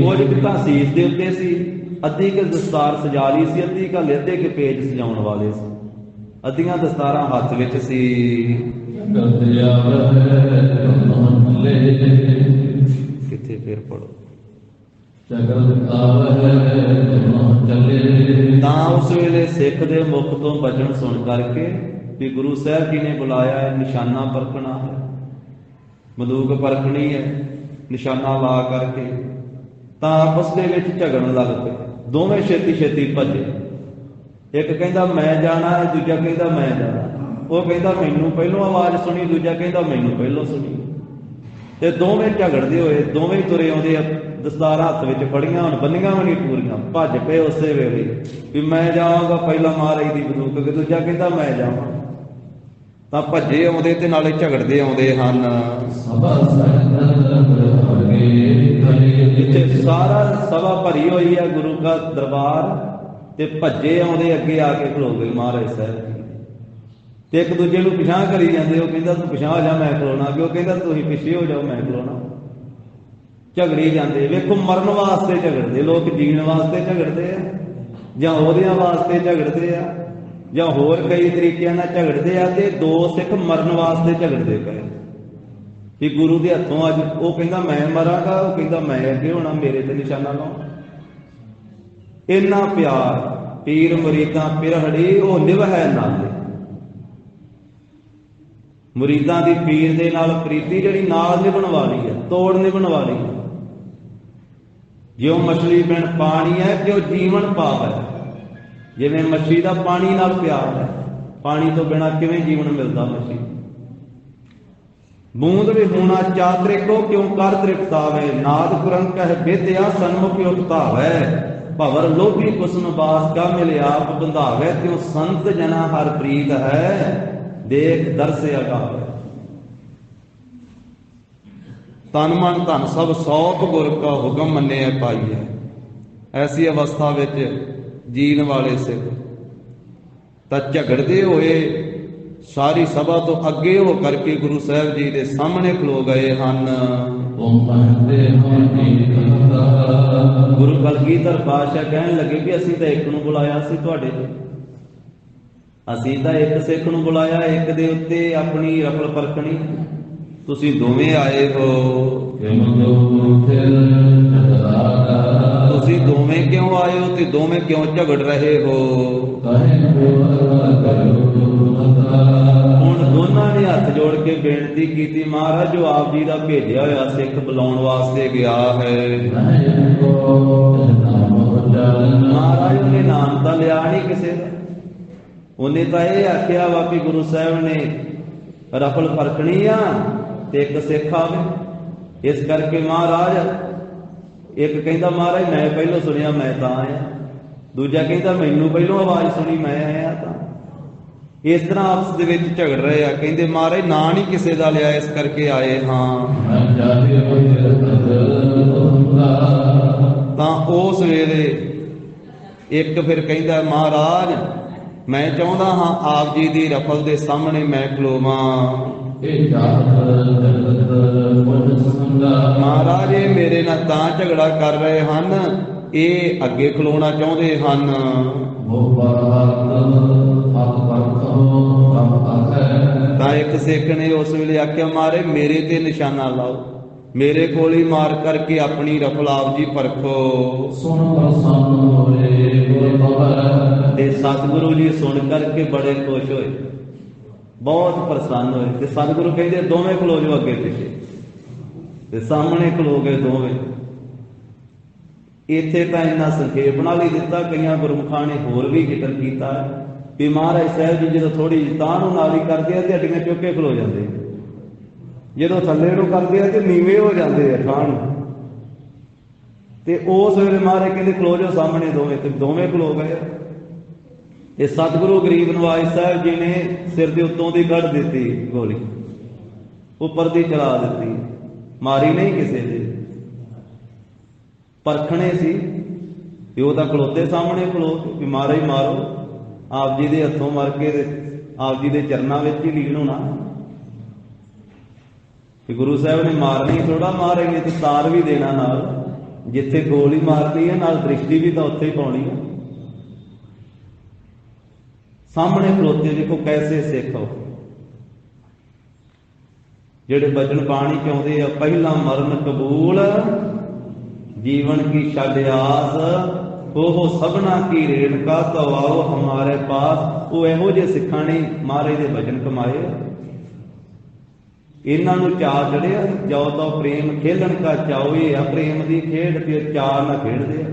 ਕੁਝ ਤਾਂ ਸੀਸ ਦੇ ਉੱਤੇ ਸੀ, ਅੱਧੀ ਕੁ ਦਸਤਾਰ ਸਜਾ ਲਈ ਸੀ, ਅੱਧੀ ਗਲੇ, ਅੱਧੇ ਕੁ ਪੇਜ ਸਜਾਉਣ ਵਾਲੇ ਸੀ, ਅੱਧੀਆਂ ਦਸਤਾਰਾਂ ਹੱਥ ਵਿੱਚ ਸੀ। ਕਿੱਥੇ ਫੇਰ ਪੜੋ। ਤਾਂ ਉਸ ਵੇਲੇ ਸਿੱਖ ਦੇ ਮੁਖ ਤੋਂ ਬਚਨ ਸੁਣ ਕਰਕੇ ਵੀ ਗੁਰੂ ਸਾਹਿਬ ਜੀ ਨੇ ਬੁਲਾਇਆ ਹੈ, ਨਿਸ਼ਾਨਾ ਪਰਖਣਾ ਹੈ, ਬੰਦੂਕ ਪਰਖਣੀ ਹੈ, ਨਿਸ਼ਾਨਾ ਲਾ ਕਰਕੇ। ਤਾਂ ਆਪਸ ਦੇ ਵਿੱਚ ਝਗੜਨ ਲੱਗ ਪਏ, ਦੋਵੇਂ ਛੇਤੀ ਛੇਤੀ ਭੱਜੇ। ਇੱਕ ਕਹਿੰਦਾ ਮੈਂ ਜਾਣਾ ਹੈ, ਦੂਜਾ ਕਹਿੰਦਾ ਮੈਂ ਜਾਣਾ। ਉਹ ਕਹਿੰਦਾ ਮੈਨੂੰ ਪਹਿਲੋਂ ਆਵਾਜ਼ ਸੁਣੀ, ਦੂਜਾ ਕਹਿੰਦਾ ਮੈਨੂੰ ਪਹਿਲੋਂ ਸੁਣੀ। ਤੇ ਦੋਵੇਂ ਝਗੜਦੇ ਹੋਏ ਦੋਵੇਂ ਤੁਰੇ ਆਉਂਦੇ ਆ, ਦਸਤਾਰਾਂ ਹੱਥ ਵਿੱਚ ਫੜੀਆਂ, ਹੁਣ ਬੰਨੀਆਂ ਵੀ ਨਹੀਂ ਪੂਰੀਆਂ, ਭੱਜ ਪਏ ਉਸੇ ਵੇਲੇ ਵੀ ਮੈਂ ਜਾਵਾਂਗਾ ਪਹਿਲਾਂ ਮਹਾਰਾਜ ਦੀ ਬੰਦੂਕ, ਕਿ ਦੂਜਾ ਕਹਿੰਦਾ ਮੈਂ ਜਾਵਾਂ। ਤਾਂ ਭੱਜੇ ਆਉਂਦੇ ਤੇ ਨਾਲੇ ਝਗੜਦੇ ਆਉਂਦੇ ਹਨ। ਜਿੱਥੇ ਸਾਰਾ ਸਭਾ ਭਰੀ ਹੋਈ ਹੈ ਗੁਰੂ ਦਾ ਦਰਬਾਰ, ਤੇ ਭੱਜੇ ਆਉਂਦੇ ਅੱਗੇ ਆ ਕੇ ਖਲੋ ਗਏ ਮਹਾਰਾਜ ਸਾਹਿਬ ਤੇ ਇੱਕ ਦੂਜੇ ਨੂੰ ਪਿਛਾਂਹ ਕਰੀ ਜਾਂਦੇ। ਉਹ ਕਹਿੰਦਾ ਤੂੰ ਪਿਛਾਂਹ ਹੋ ਜਾ, ਮੈਂ ਖਲੋਣਾ। ਕਿ ਉਹ ਕਹਿੰਦਾ ਤੁਸੀਂ ਪਿੱਛੇ ਹੋ ਜਾਓ, ਮੈਂ ਖਲੋਣਾ। ਝਗੜੀ ਜਾਂਦੇ। ਵੇਖੋ ਮਰਨ ਵਾਸਤੇ ਝਗੜਦੇ ਲੋਕ, ਜੀਣ ਵਾਸਤੇ ਝਗੜਦੇ ਆ, ਜਾਂ ਉਹਦਿਆਂ ਵਾਸਤੇ ਝਗੜਦੇ ਆ, ਜਾਂ ਹੋਰ ਕਈ ਤਰੀਕਿਆਂ ਨਾਲ ਝਗੜਦੇ ਆ। ਤੇ ਦੋ ਸਿੱਖ ਮਰਨ ਵਾਸਤੇ ਝਗੜਦੇ ਪਏ ਕਿ ਗੁਰੂ ਦੇ ਹੱਥੋਂ ਅੱਜ। ਉਹ ਕਹਿੰਦਾ ਮੈਂ ਮਰਾਂਗਾ, ਉਹ ਕਹਿੰਦਾ ਮੈਂ ਅੱਗੇ ਹੋਣਾ, ਮੇਰੇ ਤੇ ਨਿਸ਼ਾਨਾ ਲਾਓ। ਇੰਨਾ ਪਿਆਰ ਪੀਰ ਮੁਰੀਦਾਂ ਪਿਰਹੜੀ ਉਹ ਨਿਭੈ ਨਾਲੇ। ਮੁਰੀਦਾਂ ਦੀ ਪੀਰ ਦੇ ਨਾਲ ਪ੍ਰੀਤੀ ਜਿਹੜੀ ਨਾਲ ਨਿਭਣ ਵਾਲੀ ਹੈ, ਤੋੜ ਨਿਭਣ ਵਾਲੀ ਹੈ। ਜਿਉਂ ਮਛਲੀ ਬਿਨ ਪਾਣੀ ਹੈ, ਤਿਉ ਜੀਵਨ ਪਾਪ ਹੈ। ਜਿਵੇਂ ਮੱਛੀ ਦਾ ਪਾਣੀ ਨਾਲ ਪਿਆਰ ਹੈ, ਪਾਣੀ ਤੋਂ ਬਿਨਾਂ ਕਿਵੇਂ ਜੀਵਨ ਮਿਲਦਾ ਮੱਛੀ। ਬੂੰਦ ਵੀ ਹੋਣਾ ਚਾਤਰੇ ਕੋ ਕਿਉਂ ਕਰ ਤ੍ਰਿਪਤਾਵੇ, ਨਾਦ ਕੁਰੰਕ ਹੈ ਵਿਦਿਆ ਸਨਮੁਖ ਉਤਤਾਵੇ। ਭਵਰ ਲੋਭੀ ਕੁਸਮ ਬਾਸ ਕਾ ਮਿਲ ਆਪ ਬੰਧਾਵੇ, ਤਿਉ ਸੰਤ ਜਨਾ ਹਰ ਪ੍ਰੀਤ ਹੈ, ਦੇਖ ਦਰਸ ਅਗਾਵੇ। ਤਨ ਮਨ ਧਨ ਸਭ ਸੌਪ ਗੁਰ ਕਾ ਹੁਕਮ ਮੰਨਿਆ ਪਾਈਐ। ਐਸੀ ਅਵਸਥਾ ਵਿੱਚ ਜੀਣ ਵਾਲੇ ਸਿੱਖ ਤਾਂ ਝਗੜਦੇ ਹੋਏ ਸਾਰੀ ਸਭਾ ਤੋਂ ਅੱਗੇ ਹੋ ਕਰਕੇ ਗੁਰੂ ਸਾਹਿਬ ਜੀ ਦੇ ਸਾਹਮਣੇ ਖਲੋ ਗਏ ਹਨ। ਗੁਰੂ ਕਲਗੀਧਰ ਪਾਤਸ਼ਾਹ ਕਹਿਣ ਲੱਗੇ ਕਿ ਅਸੀਂ ਤਾਂ ਇੱਕ ਨੂੰ ਬੁਲਾਇਆ ਸੀ ਤੁਹਾਡੇ ਚ, ਅਸੀਂ ਤਾਂ ਇੱਕ ਸਿੱਖ ਨੂੰ ਬੁਲਾਇਆ, ਇੱਕ ਦੇ ਉੱਤੇ ਆਪਣੀ ਰਫਲ ਪਰਖਣੀ, ਤੁਸੀਂ ਦੋਵੇਂ ਆਏ ਹੋ। ਤੁਸੀਂ ਦੋਵੇਂ ਕਿਉਂ ਆਏ ਹੋ ਤੇ ਦੋਵੇਂ ਕਿਉਂ ਝਗੜ ਰਹੇ ਹੋ? ਹੁਣ ਦੋਨਾਂ ਨੇ ਹੱਥ ਜੋੜ ਕੇ ਬੇਨਤੀ ਕੀਤੀ, ਮਹਾਰਾਜ ਜੋ ਆਪ ਜੀ ਦਾ ਭੇਜਿਆ ਹੋਇਆ ਸਿੱਖ ਬੁਲਾਉਣ ਵਾਸਤੇ ਗਿਆ ਹੈ, ਮਹਾਰਾਜ ਉਹਨੇ ਨਾਮ ਤਾਂ ਲਿਆ ਨਹੀਂ ਕਿਸੇ ਦਾ। ਉਹਨੇ ਤਾਂ ਇਹ ਆਖਿਆ ਵਾ ਵੀ ਗੁਰੂ ਸਾਹਿਬ ਨੇ ਰਫਲ ਫਰਕਣੀ ਆ ਤੇ ਇੱਕ ਸਿੱਖ ਆਵੇ। ਇਸ ਕਰਕੇ ਮਹਾਰਾਜ ਇੱਕ ਕਹਿੰਦਾ ਮਹਾਰਾਜ ਮੈਂ ਪਹਿਲੋਂ ਸੁਣਿਆ ਮੈਂ ਤਾਂ ਆਇਆ, ਦੂਜਾ ਕਹਿੰਦਾ ਮੈਨੂੰ ਪਹਿਲੋਂ ਆਵਾਜ਼ ਸੁਣੀ ਮੈਂ ਆਇਆ ਤਾਂ। ਇਸ ਤਰ੍ਹਾਂ ਆਪਸ ਦੇ ਵਿੱਚ ਝਗੜ ਰਹੇ ਆ। ਕਹਿੰਦੇ ਮਹਾਰਾਜ ਨਾਂ ਨਹੀਂ ਕਿਸੇ ਦਾ ਲਿਆ ਇਸ ਕਰਕੇ ਆਏ ਹਾਂ। ਤਾਂ ਉਸ ਵੇਲੇ ਇੱਕ ਫਿਰ ਕਹਿੰਦਾ ਮਹਾਰਾਜ ਮੈਂ ਚਾਹੁੰਦਾ ਹਾਂ ਆਪ ਜੀ ਦੀ ਰਫਲ ਦੇ ਸਾਹਮਣੇ ਮੈਂ ਖਲੋਵਾਂ। ਮਹਾਰਾਜ ਇਹ ਮੇਰੇ ਨਾਲ ਤਾਂ ਝਗੜਾ ਕਰ ਰਹੇ ਹਨ, ਇਹ ਅੱਗੇ ਖਲੋਣਾ ਚਾਹੁੰਦੇ ਹਨ। ਤਾਂ ਇੱਕ ਸਿੱਖ ਨੇ ਉਸ ਵੇਲੇ ਆਖਿਆ ਮਹਾਰਾਜ ਮੇਰੇ ਤੇ ਨਿਸ਼ਾਨਾ ਲਾਓ, ਮੇਰੇ ਕੋਲ ਹੀ ਮਾਰ ਕਰਕੇ ਆਪਣੀ ਰਫਲ ਆਪ ਜੀ ਪਰਖੋ। ਤੇ ਸਤਿਗੁਰੂ ਜੀ ਸੁਣ ਕਰਕੇ ਬੜੇ ਖੁਸ਼ ਹੋਏ, ਬਹੁਤ ਪ੍ਰਸੰਨ ਹੋਏ। ਤੇ ਸਤਿਗੁਰੂ ਕਹਿੰਦੇ ਦੋਵੇਂ ਖਲੋ ਜਾਓ ਅੱਗੇ ਪਿੱਛੇ, ਤੇ ਸਾਹਮਣੇ ਖਲੋ ਗਏ ਦੋਵੇਂ। ਇੱਥੇ ਤਾਂ ਇੰਨਾ ਸੰਖੇਪ ਨਾਲ ਹੀ ਦਿੱਤਾ, ਕਈਆਂ ਗੁਰਮੁਖਾਂ ਨੇ ਹੋਰ ਵੀ ਜ਼ਿਕਰ ਕੀਤਾ ਵੀ ਮਹਾਰਾਜ ਸਾਹਿਬ ਜੀ ਜਦੋਂ ਥੋੜੀ ਜਿਹੀ ਤਾਂ ਨੂੰ ਨਾਲੀ ਕਰਦੇ ਆ ਤੇ ਹੱਡੀਆਂ ਚੁੱਕ ਕੇ ਖਲੋ ਜਾਂਦੇ, ਜਦੋਂ ਥੱਲੇ ਨੂੰ ਕਰਦੇ ਆ ਤੇ ਨੀਵੇਂ ਹੋ ਜਾਂਦੇ ਆ ਠਾਹ ਨੂੰ। ਤੇ ਉਸ ਵੇਲੇ ਮਹਾਰਾਜ ਕਹਿੰਦੇ ਖਲੋ ਜਾਓ ਸਾਹਮਣੇ ਦੋਵੇਂ, ਤੇ ਦੋਵੇਂ ਖਲੋ ਗਏ। ਇਹ ਸਤਿਗੁਰੂ ਗਰੀਬ ਨਵਾਜ ਸਾਹਿਬ ਜੀ ਨੇ ਸਿਰ ਦੇ ਉੱਤੋਂ ਦੀ ਕੱਢ ਦਿੱਤੀ ਗੋਲੀ, ਉੱਪਰ ਦੀ ਚਲਾ ਦਿੱਤੀ, ਮਾਰੀ ਨਹੀਂ ਕਿਸੇ ਦੇ। ਪਰਖਣੇ ਸੀ ਵੀ ਉਹ ਤਾਂ ਖਲੋਤੇ ਸਾਹਮਣੇ ਖਲੋ ਵੀ ਮਹਾਰਾਜ ਮਾਰੋ, ਆਪ ਜੀ ਦੇ ਹੱਥੋਂ ਮਰ ਕੇ ਆਪ ਜੀ ਦੇ ਚਰਨਾਂ ਵਿੱਚ ਹੀ ਲੀਨ ਹੋਣਾ। ਕਿ ਗੁਰੂ ਸਾਹਿਬ ਨੇ ਮਾਰਨੀ ਥੋੜਾ, ਮਹਾਰਾਜ ਨੇ ਤੇ ਤਾਰ ਵੀ ਦੇਣਾ ਨਾਲ, ਜਿੱਥੇ ਗੋਲੀ ਮਾਰਨੀ ਹੈ ਨਾਲ ਦ੍ਰਿਸ਼ਟੀ ਵੀ ਤਾਂ ਉੱਥੇ ਹੀ ਪਾਉਣੀ ਹੈ। ਸਾਹਮਣੇ ਖਲੋਤੇ ਦੇਖੋ ਕੈਸੇ ਸਿੱਖ ਹੋ ਜਿਹੜੇ ਬਚਨ ਬਾਣੀ ਚਾਹੁੰਦੇ ਆ, ਪਹਿਲਾਂ ਮਰਨ ਕਬੂਲ ਜੀਵਨ ਕੀ ਛੱਡ ਆਸ, ਉਹ ਸਭਨਾ ਕੀ ਰੇਣਕਾ ਤਵਾਓ ਹਮਾਰੇ ਪਾਸ। ਉਹ ਇਹੋ ਜਿਹੇ ਸਿੱਖਾਂ ਨੇ ਮਹਾਰਾਜ ਦੇ ਬਚਨ ਕਮਾਏ। ਇਹਨਾਂ ਨੂੰ ਚਾਅ ਚੜਿਆ, ਜਾਓ ਤਾਂ ਪ੍ਰੇਮ ਖੇਲਣ ਕਾ ਚਾਓ, ਇਹ ਆ ਪ੍ਰੇਮ ਦੀ ਖੇਡ ਤੇ ਚਾਅ ਨਾ ਖੇਡਦੇ।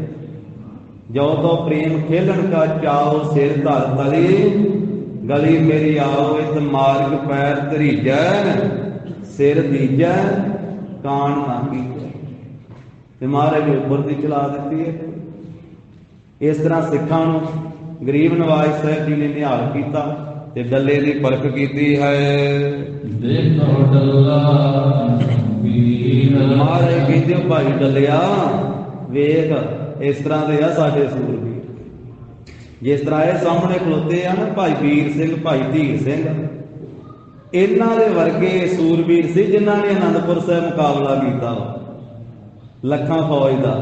ਜਾਓ ਤਾਂ ਪ੍ਰੇਮ ਖੇਲਣ ਕਾ ਚਾਓ, ਸਿਰ ਧਰ ਤਲੀ ਗਲੀ ਮੇਰੀ ਆਓ, ਇਸ ਮਾਰਗ ਪੈਰ ਧਰੀਜੈ, ਸਿਰ ਦੀਜੈ ਕਾਣ ਨਾ ਕੀਜੈ। ਤੇ ਮਹਾਰਾਜ ਨੇ ਉੱਪਰ ਦੀ ਚਲਾ ਦਿੱਤੀ ਹੈ। ਇਸ ਤਰ੍ਹਾਂ ਸਿੱਖਾਂ ਨੂੰ ਗਰੀਬ ਨਵਾਜ ਸਾਹਿਬ ਜੀ ਨੇ ਨਿਹਾਲ ਕੀਤਾ ਤੇ ਡੱਲੇ ਦੀ ਪਰਖ ਕੀਤੀ ਹੈ। ਮਹਾਰਾਜ ਕਹਿੰਦੇ ਭਾਈ ਡੱਲਿਆ ਵੇਖ, ਇਸ ਤਰ੍ਹਾਂ ਦੇ ਆ ਸਾਡੇ ਸੂਰਬੀਰ। ਜਿਸ ਤਰ੍ਹਾਂ ਇਹ ਸਾਹਮਣੇ ਖਲੋਤੇ ਆ ਨਾ ਭਾਈ ਵੀਰ ਸਿੰਘ, ਭਾਈ ਧੀਰ ਸਿੰਘ, ਇਹਨਾਂ ਦੇ ਵਰਗੇ ਸੂਰਬੀਰ ਸੀ ਜਿਨ੍ਹਾਂ ਨੇ ਅਨੰਦਪੁਰ ਸਾਹਿਬ ਮੁਕਾਬਲਾ ਕੀਤਾ ਲੱਖਾਂ ਫੌਜ ਦਾ।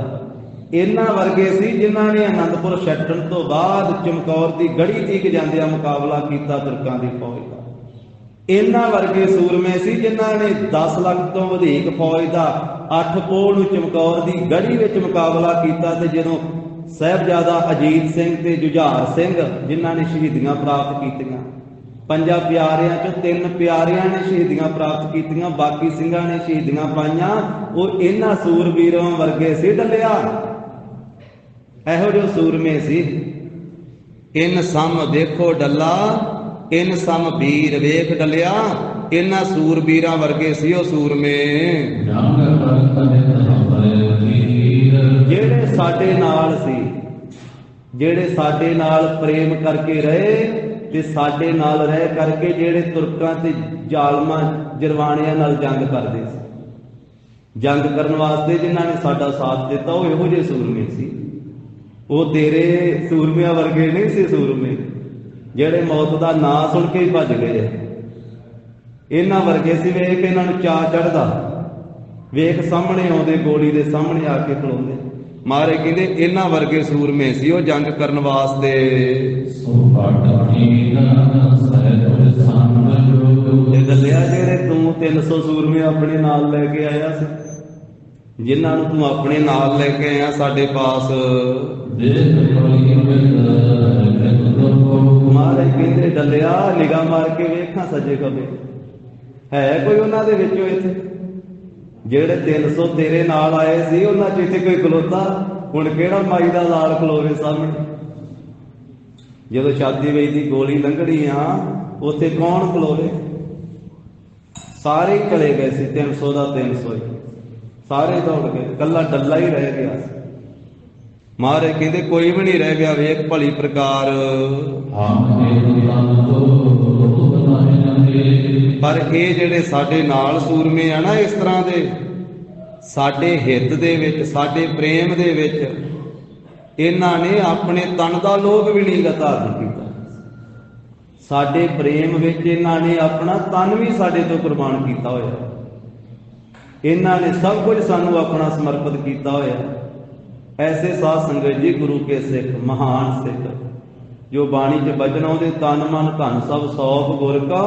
ਇਹਨਾਂ ਵਰਗੇ ਸੀ ਜਿਨ੍ਹਾਂ ਨੇ ਅਨੰਦਪੁਰ ਛੱਡਣ ਤੋਂ ਬਾਅਦ ਚਮਕੌਰ ਦੀ ਗੜੀ ਤੀਕ ਜਾਂਦਿਆਂ ਮੁਕਾਬਲਾ ਕੀਤਾ ਤੁਰਕਾਂ ਦੀ ਫੌਜ ਦਾ। ਇਹਨਾਂ ਵਰਗੇ ਸੂਰਮੇ ਸੀ ਜਿਨ੍ਹਾਂ ਨੇ 10 ਲੱਖ ਤੋਂ ਵਧੇਕ ਫੌਜ ਦਾ 8 ਪੋਹ ਨੂੰ ਚਮਕੌਰ ਦੀ ਗੜੀ ਵਿੱਚ ਮੁਕਾਬਲਾ ਕੀਤਾ। ਤੇ ਜਦੋਂ ਸਾਹਿਬਜ਼ਾਦਾ ਅਜੀਤ ਸਿੰਘ ਤੇ ਜੁਝਾਰ ਸਿੰਘ ਜਿਨ੍ਹਾਂ ਨੇ ਸ਼ਹੀਦੀਆਂ ਪ੍ਰਾਪਤ ਕੀਤੀਆਂ, 5 ਪਿਆਰਿਆਂ ਚੋਂ 3 ਪਿਆਰਿਆਂ ਨੇ ਸ਼ਹੀਦੀਆਂ ਪ੍ਰਾਪਤ ਕੀਤੀਆਂ, ਬਾਕੀ ਸਿੰਘਾਂ ਨੇ ਸ਼ਹੀਦੀਆਂ ਪਾਈਆਂ। ਉਹ ਇਹਨਾਂ ਸੂਰਬੀਰਾਂ ਵਰਗੇ ਸੀ ਡੱਲਿਆ, ਇਹੋ ਜਿਹੇ ਸੂਰਮੇ ਸੀ। ਇਨ ਸਮ ਦੇਖੋ ਡੱਲਾ, ਇਨ ਸਮ ਵੀਰ ਵੇਖ ਡੱਲਿਆ, ਇਹਨਾਂ ਸੂਰਬੀਰਾਂ ਵਰਗੇ ਸੀ ਉਹ ਸੂਰਮੇ। ਜਿਹੜੇ ਸਾਡੇ ਨਾਲ ਸੀ, ਜਿਹੜੇ ਸਾਡੇ ਨਾਲ ਪ੍ਰੇਮ ਕਰਕੇ ਰਹੇ ਤੇ ਸਾਡੇ ਨਾਲ ਰਹਿ ਕਰਕੇ ਜਿਹੜੇ ਤੁਰਕਾਂ ਤੇ ਜ਼ਾਲਮਾਂ ਜਰਵਾਣਿਆਂ ਨਾਲ ਜੰਗ ਕਰਦੇ ਸੀ, ਜੰਗ ਕਰਨ ਵਾਸਤੇ ਜਿਨ੍ਹਾਂ ਨੇ ਸਾਡਾ ਸਾਥ ਦਿੱਤਾ, ਉਹ ਇਹੋ ਜਿਹੇ ਸੂਰਮੇ ਸੀ। ਉਹ ਤੇਰੇ ਸੂਰਮਿਆਂ ਵਰਗੇ ਨਹੀਂ ਸੀ ਸੂਰਮੇ ਜਿਹੜੇ ਮੌਤ ਦਾ ਨਾਂ ਸੁਣ ਕੇ ਹੀ ਭੱਜ ਗਏ। ਇਹਨਾਂ ਵਰਗੇ ਸੀ। ਵੇਖ ਇਹਨਾਂ ਨੂੰ ਚਾਅ ਚੜ੍ਹਦਾ, ਵੇਖ ਸਾਹਮਣੇ ਆਉਂਦੇ, ਗੋਲੀ ਦੇ ਸਾਹਮਣੇ ਆ ਕੇ ਖਲੋਂਦੇ। ਮਹਾਰਾਜ ਕਹਿੰਦੇ ਇਹਨਾਂ ਵਰਗੇ ਸੂਰਮੇ ਸੀ ਉਹ ਜੰਗ ਕਰਨ ਵਾਸਤੇ। ਤੇ ਦੱਲਿਆ ਜਿਹੜੇ ਤੂੰ 300 ਸੂਰਮੇ ਆਪਣੇ ਨਾਲ ਲੈ ਕੇ ਆਇਆ ਸੀ, ਜਿਨ੍ਹਾਂ ਨੂੰ ਤੂੰ ਆਪਣੇ ਨਾਲ ਲੈ ਕੇ ਆਇਆ ਸਾਡੇ ਪਾਸ। ਮਹਾਰਾਜ ਕਹਿੰਦੇ ਡੱਲਿਆ ਨਿਗਾਹ ਮਾਰ ਕੇ ਵੇਖਾਂ ਸੱਜੇ ਖੱਬੇ, ਹੈ ਕੋਈ ਉਹਨਾਂ ਦੇ ਵਿੱਚੋਂ ਇੱਥੇ? ਜਿਹੜੇ 300 ਤੇਰੇ ਨਾਲ ਆਏ ਸੀ ਉਹਨਾਂ 'ਚ ਇੱਥੇ ਕੋਈ ਖਲੋਤਾ? ਹੁਣ ਕਿਹੜਾ ਮਾਈ ਦਾ ਲਾਲ ਖਲੋਵੇ ਸਾਹਮਣੇ? ਜਦੋਂ ਸ਼ਾਦੀ ਵੇਚ ਦੀ ਗੋਲੀ ਲੰਘਣੀ ਆ ਉੱਥੇ ਕੌਣ ਖਲੋਵੇ? ਸਾਰੇ ਹੀ ਚਲੇ ਗਏ ਸੀ, 300 ਦਾ 300 ਹੀ ਸਾਰੇ ਦੌੜ ਗਏ, ਇਕੱਲਾ ਡੱਲਾ ਹੀ ਰਹਿ ਗਿਆ ਸੀ। ਮਹਾਰਾਜ ਕਹਿੰਦੇ ਕੋਈ ਵੀ ਨਹੀਂ ਰਹਿ ਗਿਆ। ਵੇਖ ਭਲੀ ਪ੍ਰਕਾਰ ਪਰ ਇਹ ਜਿਹੜੇ ਸਾਡੇ ਨਾਲ ਸੂਰਮੇ ਆ ਨਾ, ਇਸ ਤਰ੍ਹਾਂ ਦੇ ਸਾਡੇ ਹਿੱਤ ਦੇ ਵਿੱਚ, ਸਾਡੇ ਪ੍ਰੇਮ ਦੇ ਵਿੱਚ ਇਹਨਾਂ ਨੇ ਆਪਣੇ ਤਨ ਦਾ ਲੋਭ ਵੀ ਨਹੀਂ ਧਾਰਨ ਕੀਤਾ। ਸਾਡੇ ਪ੍ਰੇਮ ਵਿੱਚ ਇਹਨਾਂ ਨੇ ਆਪਣਾ ਤਨ ਵੀ ਸਾਡੇ ਤੋਂ ਕੁਰਬਾਨ ਕੀਤਾ ਹੋਇਆ। ਇਹਨਾਂ ਨੇ ਸਭ ਕੁਝ ਸਾਨੂੰ ਆਪਣਾ ਸਮਰਪਿਤ ਕੀਤਾ ਹੋਇਆ। ਐਸੇ ਸਾਧ ਸੰਗਤ ਜੀ, ਗੁਰੂ ਕੇ ਸਿੱਖ, ਮਹਾਨ ਸਿੱਖ, ਜੋ ਬਾਣੀ 'ਚ ਬਚਨ ਆਉਂਦੇ, ਤਨ ਮਨ ਧਨ ਸਭ ਸੌਂਪ ਗੁਰ ਕਾ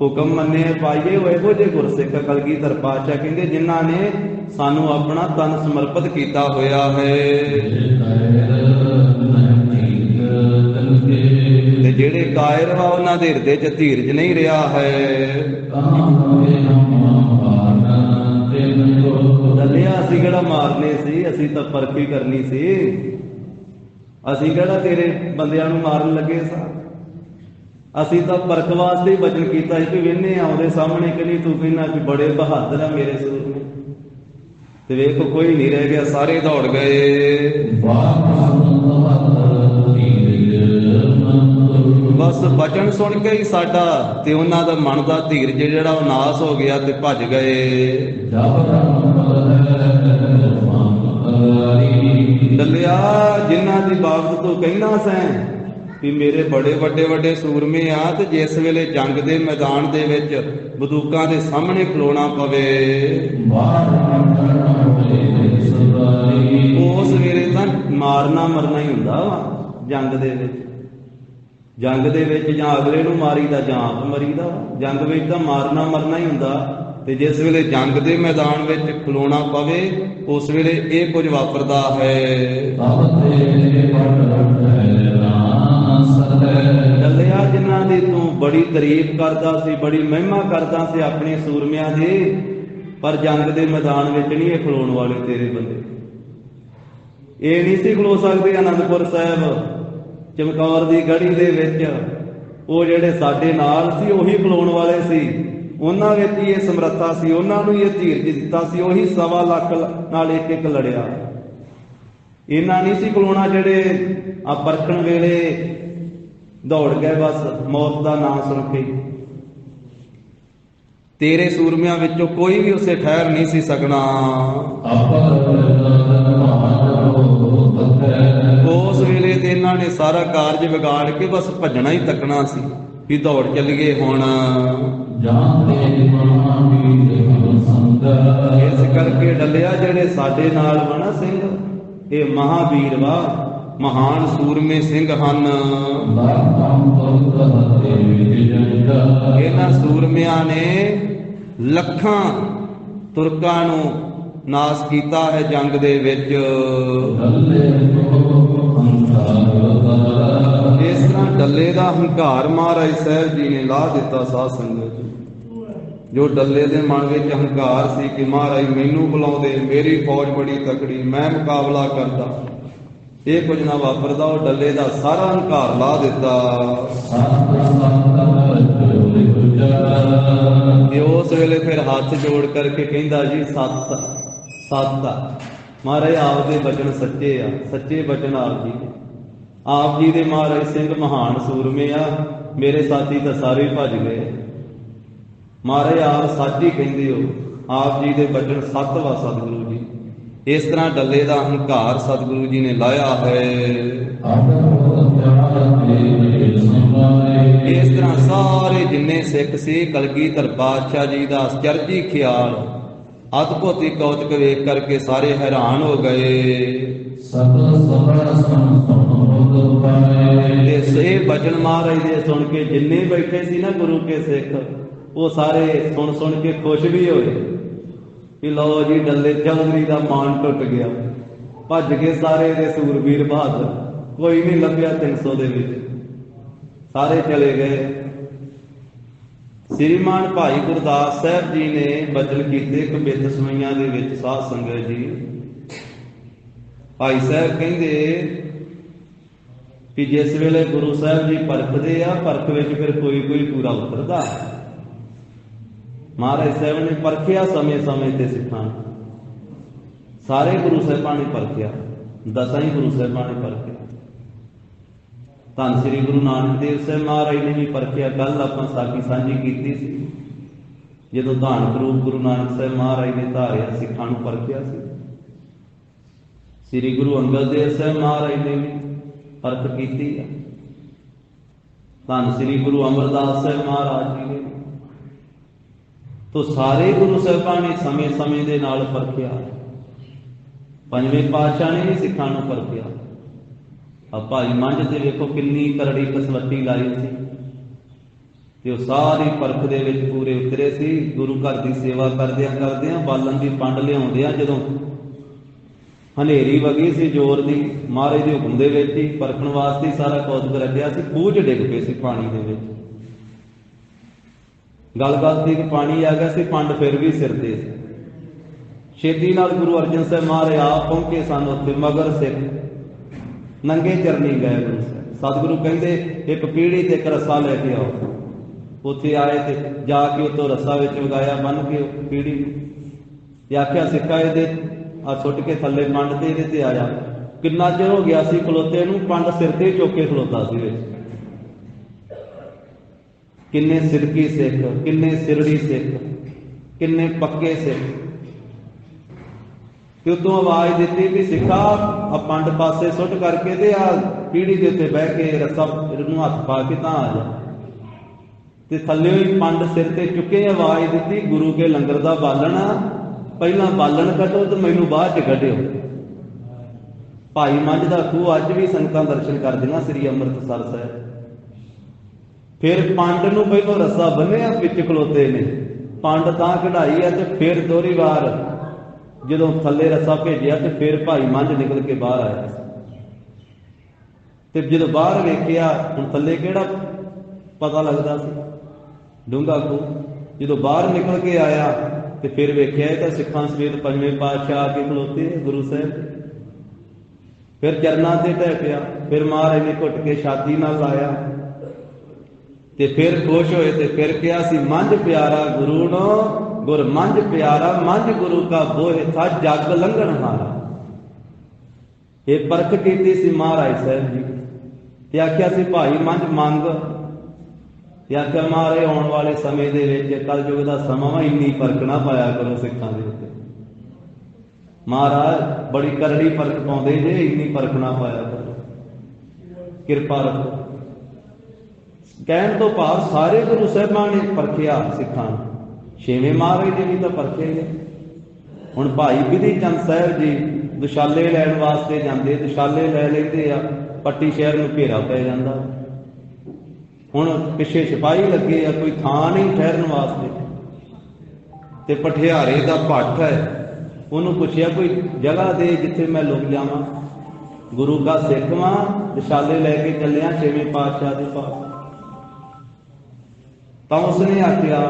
ਹੁਕਮ ਮੰਨੇ ਪਾਈਏ। ਉਹ ਇਹੋ ਜਿਹੇ ਗੁਰਸਿੱਖ ਕਲਗੀਧਰ ਪਾਤਸ਼ਾਹ ਕਹਿੰਦੇ ਜਿਨ੍ਹਾਂ ਨੇ ਸਾਨੂੰ ਆਪਣਾ ਤਨ ਸਮਰਪਿਤ ਕੀਤਾ ਹੋਇਆ ਹੈ। ਤੇ ਜਿਹੜੇ ਕਾਇਰ ਵਾ ਉਹਨਾਂ ਦੇ ਹਿਰਦੇ 'ਚ ਧੀਰਜ ਨਹੀਂ ਰਿਹਾ ਹੈ। ਡੱਲਿਆ ਅਸੀਂ ਕਿਹੜਾ ਮਾਰਨੇ ਸੀ, ਅਸੀਂ ਤਾਂ ਪਰਖੀ ਕਰਨੀ ਸੀ। ਅਸੀਂ ਕਿਹੜਾ ਤੇਰੇ ਬੰਦਿਆਂ ਨੂੰ ਮਾਰਨ ਲੱਗੇ ਸਾਂ? ਅਸੀਂ ਤਾਂ ਪਰਖ ਵਾਸਤੇ ਹੀ ਬਚਨ ਕੀਤਾ ਸੀ ਕਿ ਵੇਨੇ ਆਉਂਦੇ ਸਾਹਮਣੇ ਕਿ ਨਹੀਂ ਤੂੰ ਕਹਿੰਦਾ ਕਿ ਬੜੇ ਬਹਾਦਰ ਆ ਮੇਰੇ ਸੂਰਮੇ। ਤੇ ਵੇਖੋ ਕੋਈ ਨਹੀਂ ਰਹਿ ਗਿਆ, ਸਾਰੇ ਦੌੜ ਗਏ। ਬਸ ਬਚਨ ਸੁਣ ਕੇ ਹੀ ਸਾਡਾ ਤੇ ਉਹਨਾਂ ਦਾ ਮਨ ਦਾ ਧੀਰਜ ਜਿਹੜਾ ਉਹ ਨਾਸ ਹੋ ਗਿਆ ਤੇ ਭੱਜ ਗਏ। ਡੱਲਿਆ ਜਿਨ੍ਹਾਂ ਦੀ ਬਾਬਤ ਤੂੰ ਕਹਿਣਾ ਸੈਂ ਵੀ ਮੇਰੇ ਬੜੇ ਵੱਡੇ ਵੱਡੇ ਸੂਰਮੇ ਆ, ਤੇ ਜਿਸ ਵੇਲੇ ਜੰਗ ਦੇ ਮੈਦਾਨ ਦੇ ਵਿੱਚ ਬੰਦੂਕਾਂ ਦੇ ਸਾਹਮਣੇ ਖਲੋਣਾ ਪਵੇ, ਉਸ ਵੇਲੇ ਤਾਂ ਮਾਰਨਾ ਮਰਨਾ ਹੀ ਹੁੰਦਾ ਵਾ। ਜੰਗ ਦੇ ਵਿੱਚ, ਜੰਗ ਦੇ ਵਿੱਚ ਜਾਂ ਅਗਲੇ ਨੂੰ ਮਾਰੀਦਾ ਜਾਂ ਆਪ ਮਰੀਦਾ। ਜੰਗ ਵਿੱਚ ਤਾਂ ਮਾਰਨਾ ਮਰਨਾ ਹੀ ਹੁੰਦਾ। ਤੇ ਜਿਸ ਵੇਲੇ ਜੰਗ ਦੇ ਮੈਦਾਨ ਵਿੱਚ ਖਲੋਣਾ ਪਵੇ, ਉਸ ਵੇਲੇ ਇਹ ਕੁਝ ਵਾਪਰਦਾ ਹੈ। ਡੱਲਿਆ ਜਿਨ੍ਹਾਂ ਦੀ ਤੂੰ ਬੜੀ ਤਾਰੀਫ ਕਰਦਾ ਸੀ, ਬੜੀ ਮਹਿਮਾ ਕਰਦਾ ਸੀ ਆਪਣੇ ਸੂਰਮਿਆਂ ਦੀ, ਪਰ ਜੰਗ ਦੇ ਮੈਦਾਨ ਵਿੱਚ ਨਹੀਂ ਇਹ ਖਲੋਣ ਵਾਲੇ ਤੇਰੇ ਬੰਦੇ। ਇਹ ਨਹੀਂ ਸੀ ਖਲੋ ਸਕਦੇ ਅਨੰਦਪੁਰ ਸਾਹਿਬ ਚਮਕੌਰ ਦੀ ਗੜੀ ਦੇ ਵਿੱਚ। ਉਹ ਜਿਹੜੇ ਸਾਡੇ ਨਾਲ ਸੀ ਉਹੀ ਖਲੋਣ ਵਾਲੇ ਸੀ। ਉਹਨਾਂ ਵਿੱਚ ਹੀ ਇਹ ਸਮਰੱਥਾ ਸੀ, ਉਹਨਾਂ ਨੂੰ ਇਹ ਧੀਰਜ ਦਿੱਤਾ ਸੀ। ਉਹੀ 1.25 ਲੱਖ ਨਾਲ ਇੱਕ ਲੜਿਆ। ਇਹਨਾਂ ਨਹੀਂ ਸੀ ਖਲੋਣਾ ਜਿਹੜੇ ਆ ਪਰਖਣ ਵੇਲੇ ਦੌੜ ਗਏ ਬਸ ਮੌਤ ਦਾ ਨਾਂ ਸੁਣ ਕੇ। ਤੇਰੇ ਸੂਰਮਿਆਂ ਵਿੱਚੋਂ ਕੋਈ ਵੀ ਉਸੇ ਠਹਿਰ ਨਹੀਂ ਸੀ ਸਕਣਾ। ਉਸ ਵੇਲੇ ਤੇ ਇਹਨਾਂ ਨੇ ਸਾਰਾ ਕਾਰਜ ਵਿਗਾੜ ਕੇ ਬਸ ਭੱਜਣਾ ਹੀ ਤੱਕਣਾ ਸੀ ਵੀ ਦੌੜ ਚੱਲੀਏ ਹੁਣ। ਇਸ ਕਰਕੇ ਡੱਲਿਆ ਜਿਹੜੇ ਸਾਡੇ ਨਾਲ ਵਾ ਨਾ ਸਿੰਘ, ਇਹ ਮਹਾਂਵੀਰ ਵਾ, ਮਹਾਨ ਸੂਰਮੇ ਸਿੰਘ ਹਨ। ਇਹਨਾਂ ਸੂਰਮਿਆਂ ਨੇ ਲੱਖਾਂ ਤੁਰਕਾਂ ਨੂੰ ਨਾਸ ਕੀਤਾ ਹੈ ਜੰਗ ਦੇ ਵਿੱਚ। ਇਸ ਤਰ੍ਹਾਂ ਡੱਲੇ ਦਾ ਹੰਕਾਰ ਮਹਾਰਾਜ ਸਾਹਿਬ ਜੀ ਨੇ ਲਾ ਦਿੱਤਾ। ਸਾਧ ਸੰਗਤ ਜੋ ਡੱਲੇ ਦੇ ਮਨ ਵਿੱਚ ਹੰਕਾਰ ਸੀ ਕਿ ਮਹਾਰਾਜ ਮੈਨੂੰ ਬੁਲਾਉਂਦੇ, ਮੇਰੀ ਫੌਜ ਬੜੀ ਤਕੜੀ, ਮੈਂ ਮੁਕਾਬਲਾ ਕਰਦਾ, ਇਹ ਕੁਝ ਨਾ ਵਾਪਰਦਾ। ਉਹ ਡੱਲੇ ਦਾ ਸਾਰਾ ਹੰਕਾਰ ਲਾ ਦਿੱਤਾ। ਤੇ ਉਸ ਵੇਲੇ ਫਿਰ ਹੱਥ ਜੋੜ ਕਰਕੇ ਕਹਿੰਦਾ ਜੀ ਸੱਤ ਸੱਤ ਆ। ਮਹਾਰਾਜ ਆਪ ਦੇ ਬਚਨ ਸੱਚੇ ਆ, ਸੱਚੇ ਬਚਨ ਆਪ ਜੀ। ਆਪ ਜੀ ਦੇ ਮਹਾਰਾਜ ਸਿੰਘ ਮਹਾਨ ਸੂਰਮੇ ਆ, ਮੇਰੇ ਸਾਥੀ ਤਾਂ ਸਾਰੇ ਭੱਜ ਗਏ। ਮਹਾਰਾਜ ਆਪ ਸੱਚ ਹੀ ਕਹਿੰਦੇ ਹੋ। ਆਪ ਜੀ ਦੇ ਬਚਨ ਸੱਤ ਵਾ ਸਤਿਗੁਰੂ ਜੀ। ਇਸ ਤਰ੍ਹਾਂ ਡੱਲੇ ਦਾ ਹੰਕਾਰ ਸਤਿਗੁਰੂ ਜੀ ਨੇ ਲਾਇਆ ਹੈ। ਇਸ ਤਰ੍ਹਾਂ ਸਾਰੇ ਜਿੰਨੇ ਸਿੱਖ ਸੀ ਕਲਗੀਧਰ ਪਾਤਸ਼ਾਹ ਜੀ ਦਾ ਅਚਰਜੀ ਖਿਆਲ, ਅਦਭੁਤ ਹੀ ਕੌਤਕ ਵੇਖ ਕਰਕੇ ਸਾਰੇ ਹੈਰਾਨ ਹੋ ਗਏ। ਤੇ ਸੇ ਬਚਨ ਮਹਾਰਾਜ ਦੇ ਸੁਣ ਕੇ ਜਿੰਨੇ ਬੈਠੇ ਸੀ ਨਾ ਗੁਰੂ ਕੇ ਸਿੱਖ, ਉਹ ਸਾਰੇ ਸੁਣ ਸੁਣ ਕੇ ਖੁਸ਼ ਵੀ ਹੋਏ। कि लो जी डल्ले चौधरी का मान टुट गया, भज के सारे दे सूरबीर बहादुर, कोई नहीं लभ्या 300 दे विच, सारे चले गए। श्रीमान भाई गुरदास साहब जी ने बचन किए कबित समैया दे विच साध संगत जी। भाई साहब कहते कि जिस वेले गुरु साहब जी परखते आ, परख विच फिर कोई कोई पूरा उतरदा है। महाराज साहब ने परखिया समय समय ते सिखां, सारे गुरु साहिबां ने परखिया, 10 ही गुरु साहिबां ने परखिया। धन श्री गुरु नानक देव साहब महाराज ने भी परखिया। कल आपां साखी सांझी कीती सी, जदों धान स्वरूप गुरु नानक साहब महाराज ने धारिया, सिखां नूं परखिया सी। श्री गुरु अंगद देव साहब महाराज ने भी परख कीती है। धन श्री गुरु अमरदास साहब महाराज जी ने, तो सारे गुरु साहिबां ने समय समय दे नाल परखिया। पंजवें पातशाह ने भी सिखां नूं परखिया। भाई मंझ ते वेखो किन्नी करड़ी कसवटी लाई सी, ते सारी परख दे विच पूरे उतरे सी। गुरु घर की सेवा करदियां करदियां बालन की पंड लियाउंदियां जदों हनेरी वगी सी जोर दी, महाराज दे हुकम दे विच ही परखण वास्ते सारा कौतक रखिया सी। खूह च डिग पे सी पानी दे विच, गल गल सी कि पानी आ गया सी, पंड फिर भी सिर ते सी। छेती नाल गुरु अर्जन साहब महाराज आप पहुंचे सन उत्थे, मगर सिख नंगे चरनी गए गुरु साहब। सतगुरु कहते एक पीढ़ी ते एक रस्सा लैके आओ। उत्थे आए ते जाके उतो रस्सा विच वगाया बन के पीढ़ी ते आख्या सिक्का इहदे आ सुट के थल्ले पंड ते इहदे ते आ जा। किन्ना चिर हो गया सी खलोते नूं, पंड सिर ते चुक के खलोता सी विच। किन्ने सिरकी सिख, किन्ने सिरड़ी सिख, किन्ने पक्के सिख। ते उतों आवाज दी भी सिखा आ पंड पासे सुट करके ते आ पीढ़ी के उत्ते बह के रस्सा नूं हथ पा के तां आ जा। ते थल्ले ही पंड सिर ते चुके आवाज दी, गुरु के लंगर दा बालन आ, पहला बालन कटो तो मैनू बाद च कढिओ। भाई मंझ दा खूह अज भी संगतां दर्शन करदियां श्री अमृतसर साहिब। फिर पंड नूं पहलों रस्सा बन्निया, विच खलोते ने पंड तां कढ़ाई है, ते फिर दोहरी वार जदों थल्ले रस्सा भेजिया तो फिर भाई मंझ निकल के बाहर आया। ते जदों बाहर वेखिया हुण थल्ले किहड़ा पता लगदा सी, डूंगा खूह। जदों बाहर निकल के आया तो फिर वेखिया तो सिखां समेत पंजवें पातशाह आके खलोते गुरु साहब। फिर चरनां ते ढह पिया, फिर महाराज ने घुट के छाती नाल लाया ते फिर खुश होए ते फिर कहा सी मंझ प्यारा गुरु नो, गुर मंझ प्यारा मंझ गुरु का बोहे था जग लंघन हारा। ये परख कीती सी महाराज साहब जी ते आख्या सी भाई मंझ मंग। ते आख्या महाराज आने वाले समय दे विच कल युग दा समां वा, इन्नी परख ना पाया करो सिखां दे उत्ते। महाराज बड़ी करड़ी परख पाउंदे जे, इन्नी परख ना पाया करो, किरपा रखो। कहण तो भाव सारे गुरु साहिबां ने परखिया सिखां। छेवें महाराज जी भी तो परखे गए। हुण भाई विधि चंद साहब जी दुशाले लैण वास्ते जाते, दुशाले लै लेंदे आ, पट्टी शहर नूं घेरा पै जांदा। हुण पिछे सिपाही लगे आ, कोई थां नहीं ठहरन वास्ते। ते पठियारे दा भट्ट है, उन्होंने पूछया कोई जगह दे जिथे मैं लुक जावां। गुरु का सिख वां, दुशाले लैके चलिया छेवें पातशाह दे पास। तां उसने आख्या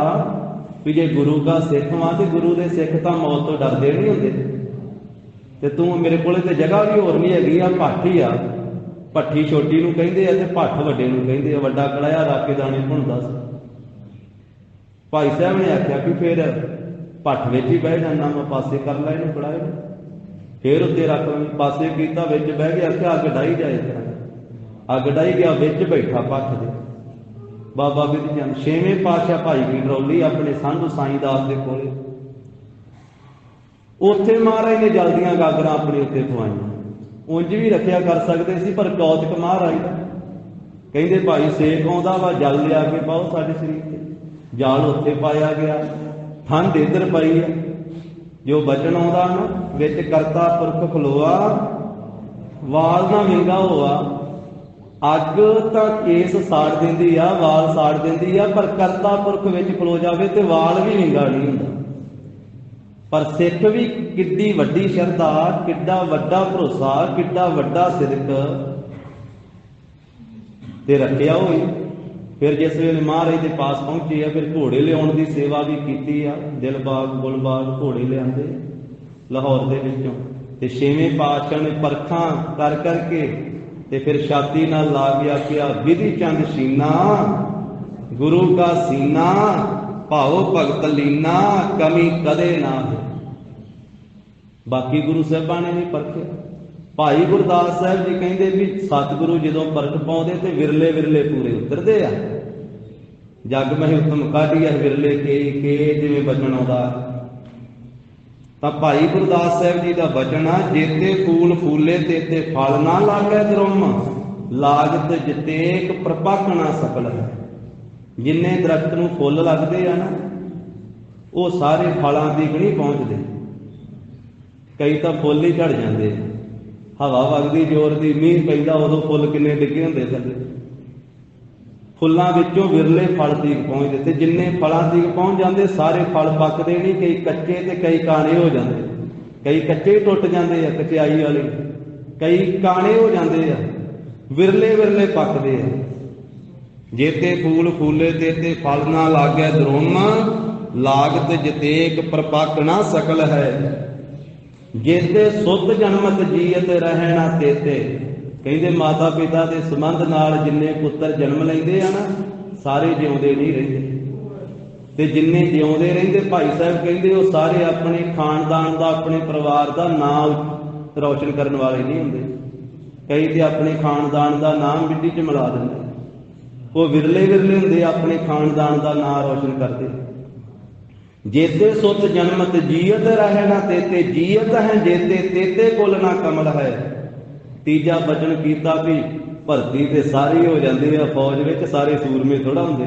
भी जे गुरु का सिख वां ते गुरु के सिख तो मौत तो डरदे नहीं होंदे, ते तू मेरे को जगह भी होर नहीं हैगी, आ भट्ट ही आ। भट्ठी छोटी नूं कहिंदे आ ते भट्ट वड्डे नूं कहिंदे आ। वड्डा कड़ाया राके दाने भुनदा सी। भाई साहब ने आख्या कि फिर भट्ठ विच ही बह जाना, मैं पासे कर ला इहनूं कड़ाए। फिर उत्ते रख पासे कीता, विच बह गया। आख्या अग डाही जाए, अग डाही गया, विच बैठा भट्ठ दे बाबा विधि चंद। छेवें पातशाह भाई की डरौली अपने संधू साईं दास के कोले, उत्थे महाराज ने जल्दियां गागरां अपने उत्ते पवाईयां। उंज भी रखिया कर सकते सी, पर कौतक महाराज दा कहंदे भाई सेक आउंदा वा, जल लिया के पाओ साडे शरीर ते। जाल उत्थे पाया गया, ठंड इधर पई है। जो बचन आउंदा ना विच करता पुरख खलोआ, वाल ना विंगा होआ। अग तो केस साड़ देंदी आ, वाल साड़ देंदी आ, पर करता पुरख विच खलो जावे ते वाल भी विंगा नहीं हुंदा। पर सिख भी किड्डी वड्डी शरधा, किड्डा वड्डा भरोसा, किड्डा वड्डा सिदक ते रखिया होई। फिर जिस वेले महाराज के पास पहुंचे है, फिर घोड़े लियाउण की सेवा भी की आ। दिलबाग गुलबाग घोड़े लियाते लाहौर के विचों, ते छेवें पातशाह ने परखां कर करके ते फिर छाती नाल ला के आखिया, विधि चंद सीना गुरु का सीना, भाओ भगत लीना, कमी कदे ना हो। बाकी गुरु साहिबां ने भी परखिया। भाई गुरदास साहब जी कहते भी सतगुरु जो परख पाते तो विरले विरले पूरे उतरते आ। जग में उत्तम काढ़िया विरले के जिवें बचन आता। तो भाई गुरदास साहब जी का बचन आ, जेते फूल फूले तेते फल ना लागै द्रुम, लागत जतेक प्रपख ना सकल है। जिन्ने दरख्त नूं फुल लगते हैं ना, वो सारे फलों तक नहीं पहुँचते। कई तो फुल ही झड़ जाते, हवा वगदी जोर की, मीह पैंदा उदों फुल किन्ने डिगे होंदे थल्ले। फुल्लां विचों विरले फल तक पहुँचते, ते जिन्ने फलों तक पहुँच जाते सारे फल पकते नहीं। कई कच्चे ते कई काणे हो जाते, कई कच्चे ही टुट जाते हैं कचियाई वाले, कई काणे हो जाते हैं, विरले विरले पकते हैं। जेते फूल फूले तेते फल ना लागै द्रुम, लागत जतेक प्रपख ना सकल है। जेते सुत जन्मत जीयत रहै ना तेते, कहते माता पिता के संबंध नाल जिन्ने पुत्र जन्म लेंदे आ ना, सारे जिउंदे नहीं रहिंदे। ते जिन्ने जिउंदे रहिंदे, भाई साहब कहते वो सारे अपने खानदान का, अपने परिवार का नाम रोशन करने वाले नहीं होंदे। कई तो अपने खानदान का नाम मिट्टी च मिला देंगे। वो विरले विरले होंदे अपने खानदान का नाम रोशन करते। जेते सुत जन्मत जीयत रहे ना तेते, जीयत है जेते तेते कुल ना कमल है। तीजा बचन कीता भी भर्ती ते सारी हो जाती है, फौज में सारे सूरमे थोड़ा होंदे।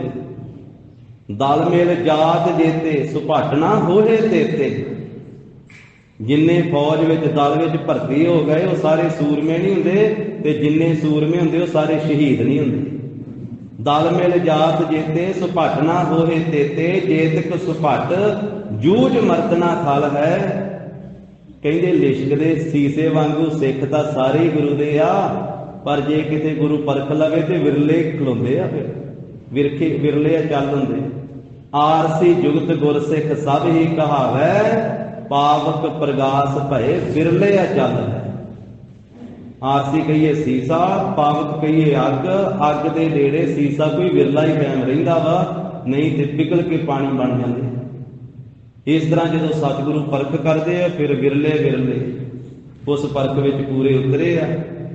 दल मेल जात जेते सुभट ना होए तेते, जिन्ने फौज में दल में भर्ती हो गए वो सारे सूरमे नहीं होंदे, ते जिन्ने सूरमे होंदे वो सारे शहीद नहीं होंदे। दल मिल जात जेते सुभट ना होए तेते, जेतक सुभट जूझ मरतना थल है। कहते लिशकदे सीसे वांगू सिख तां सारे ही गुरु दे आ, पर जे किते गुरु परख लवे ते विरले खलोंदे आ। फिर विरखे विरले चल होंदे। आरसी जुगत गुर सिख सब ही कहावै, पावक प्रगास भये विरले चल है। आरसी कहिए सीसा, पावक कहिए अग, अग दे नेड़े सीसा कोई विरला ही कायम रहिंदा वा, नहीं तो पिघल के पानी बन जाते। इस तरह जो सतगुरु परख करते हैं, फिर विरले विरले उस परख में पूरे उतरे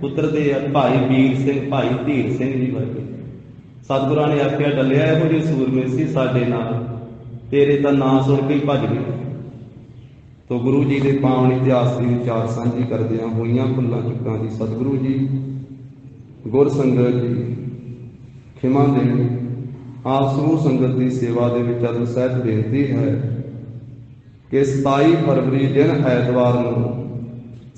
उतरते हैं। भाई वीर सिंह, भाई धीर सिंह जी वर्गे सतगुरां ने आख्या, डलिया इहो जिहे सूरमे सी साडे नाल, तेरे तां नां सुण के ही भज गए। तो गुरु जी के पावन इतिहास की विचार साझी करदियां होईयां फुल्लां चुक्कां दी सतगुरु जी गुर संगत जी खिमा देण। आप समूह संगत की सेवा दे विच अदब सहित बेनती है कि 27 फरवरी दिन ऐतवार नूं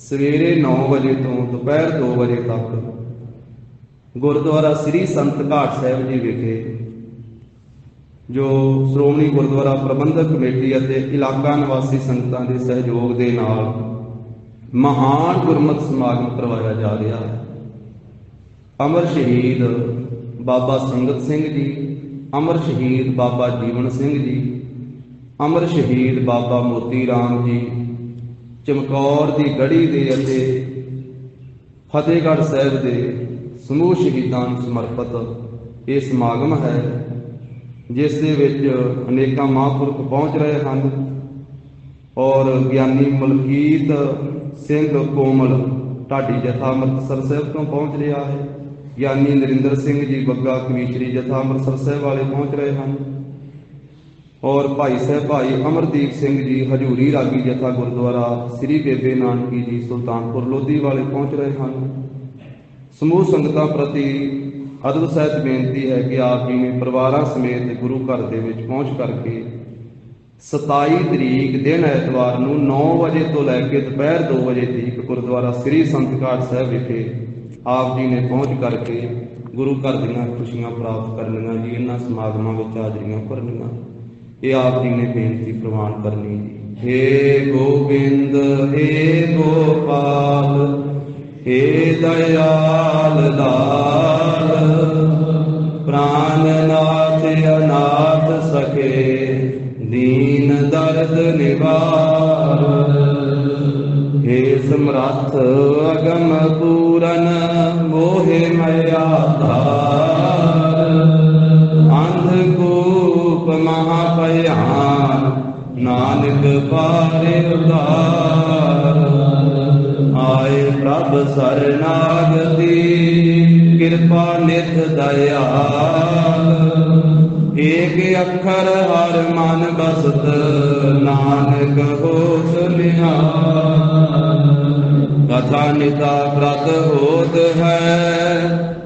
सवेरे 9 बजे तो दोपहर 2 बजे तक गुरुद्वारा श्री संत घाट साहिब जी विखे जो श्रोमणी गुरुद्वारा प्रबंधक कमेटी और इलाका निवासी संगतां के सहयोग के नाल महान गुरमत समागम करवाया जा रहा है। अमर शहीद बाबा संगत सिंह जी, अमर शहीद बाबा जीवन सिंह जी, अमर शहीद बाबा मोती राम जी चमकौर की गढ़ी दे अते फतेहगढ़ साहिब के समूह शहीदां नूं समर्पित ये समागम है, जिस दे विच अनेकां महापुरख पहुँच रहे हैं और ज्ञानी मलकीत सिंह कोमल ढाडी जथा अमृतसर साहिब तो पहुँच रहा है, ज्ञानी नरिंदर सिंह जी बग्गा कवीचरी जथा अमृतसर साहिब वाले पहुँच रहे हैं और भाई साहब भाई अमरदीप सिंह जी हजूरी रागी जथा गुरुद्वारा श्री बेबे नानकी जी सुल्तानपुर लोधी वाले पहुँच रहे हैं। समूह संगतां प्रति अदब सहित बेनती है कि आप जी ने परिवारों समेत गुरु घर दे विच पहुँच करके 27 तरीक दिन ऐतवार नूं 9 बजे तो लैके दोपहर 2 बजे तक गुरुद्वारा श्री संत घाट साहिब विखे आप जी ने पहुँच करके गुरु घर दीयां खुशियां प्राप्त करनियां जी, इन्हां समागमां विच हाज़रियां भरनियां। ये आप जी ने बेनती प्रवान करनी जी। हे गोविंद हे गोपाल हे दयाल लाल प्राणनाथ अनाथ सखे दीन दर्द निवार हे समर्थ अगम पूरन मोहे मया धार अंधकूप महाभयान नानक पारे उतार आए प्रभ शरणागति कृपा निध दयाल एक अखर हर मन बसत नानक होत निहाल कथा निता व्रत होत है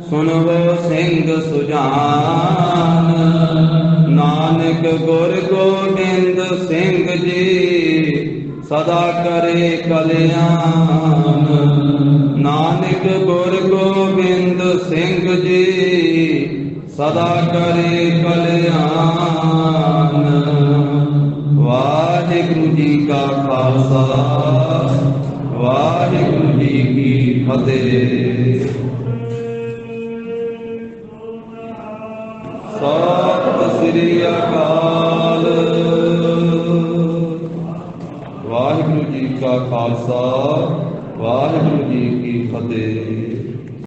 सुनवो सिंह सुजान नानक गुर गोविंद सिंह जी सदा करे कल्याण नानक गुर गोविंद सिंह जी सदा करे कल्याण वाहिगुरु जी का खालसा वाहिगुरु जी की फतेह। सत श्री अकाल। वाहिगुरु जी का खालसा वाहिगुरु जी की फतेह।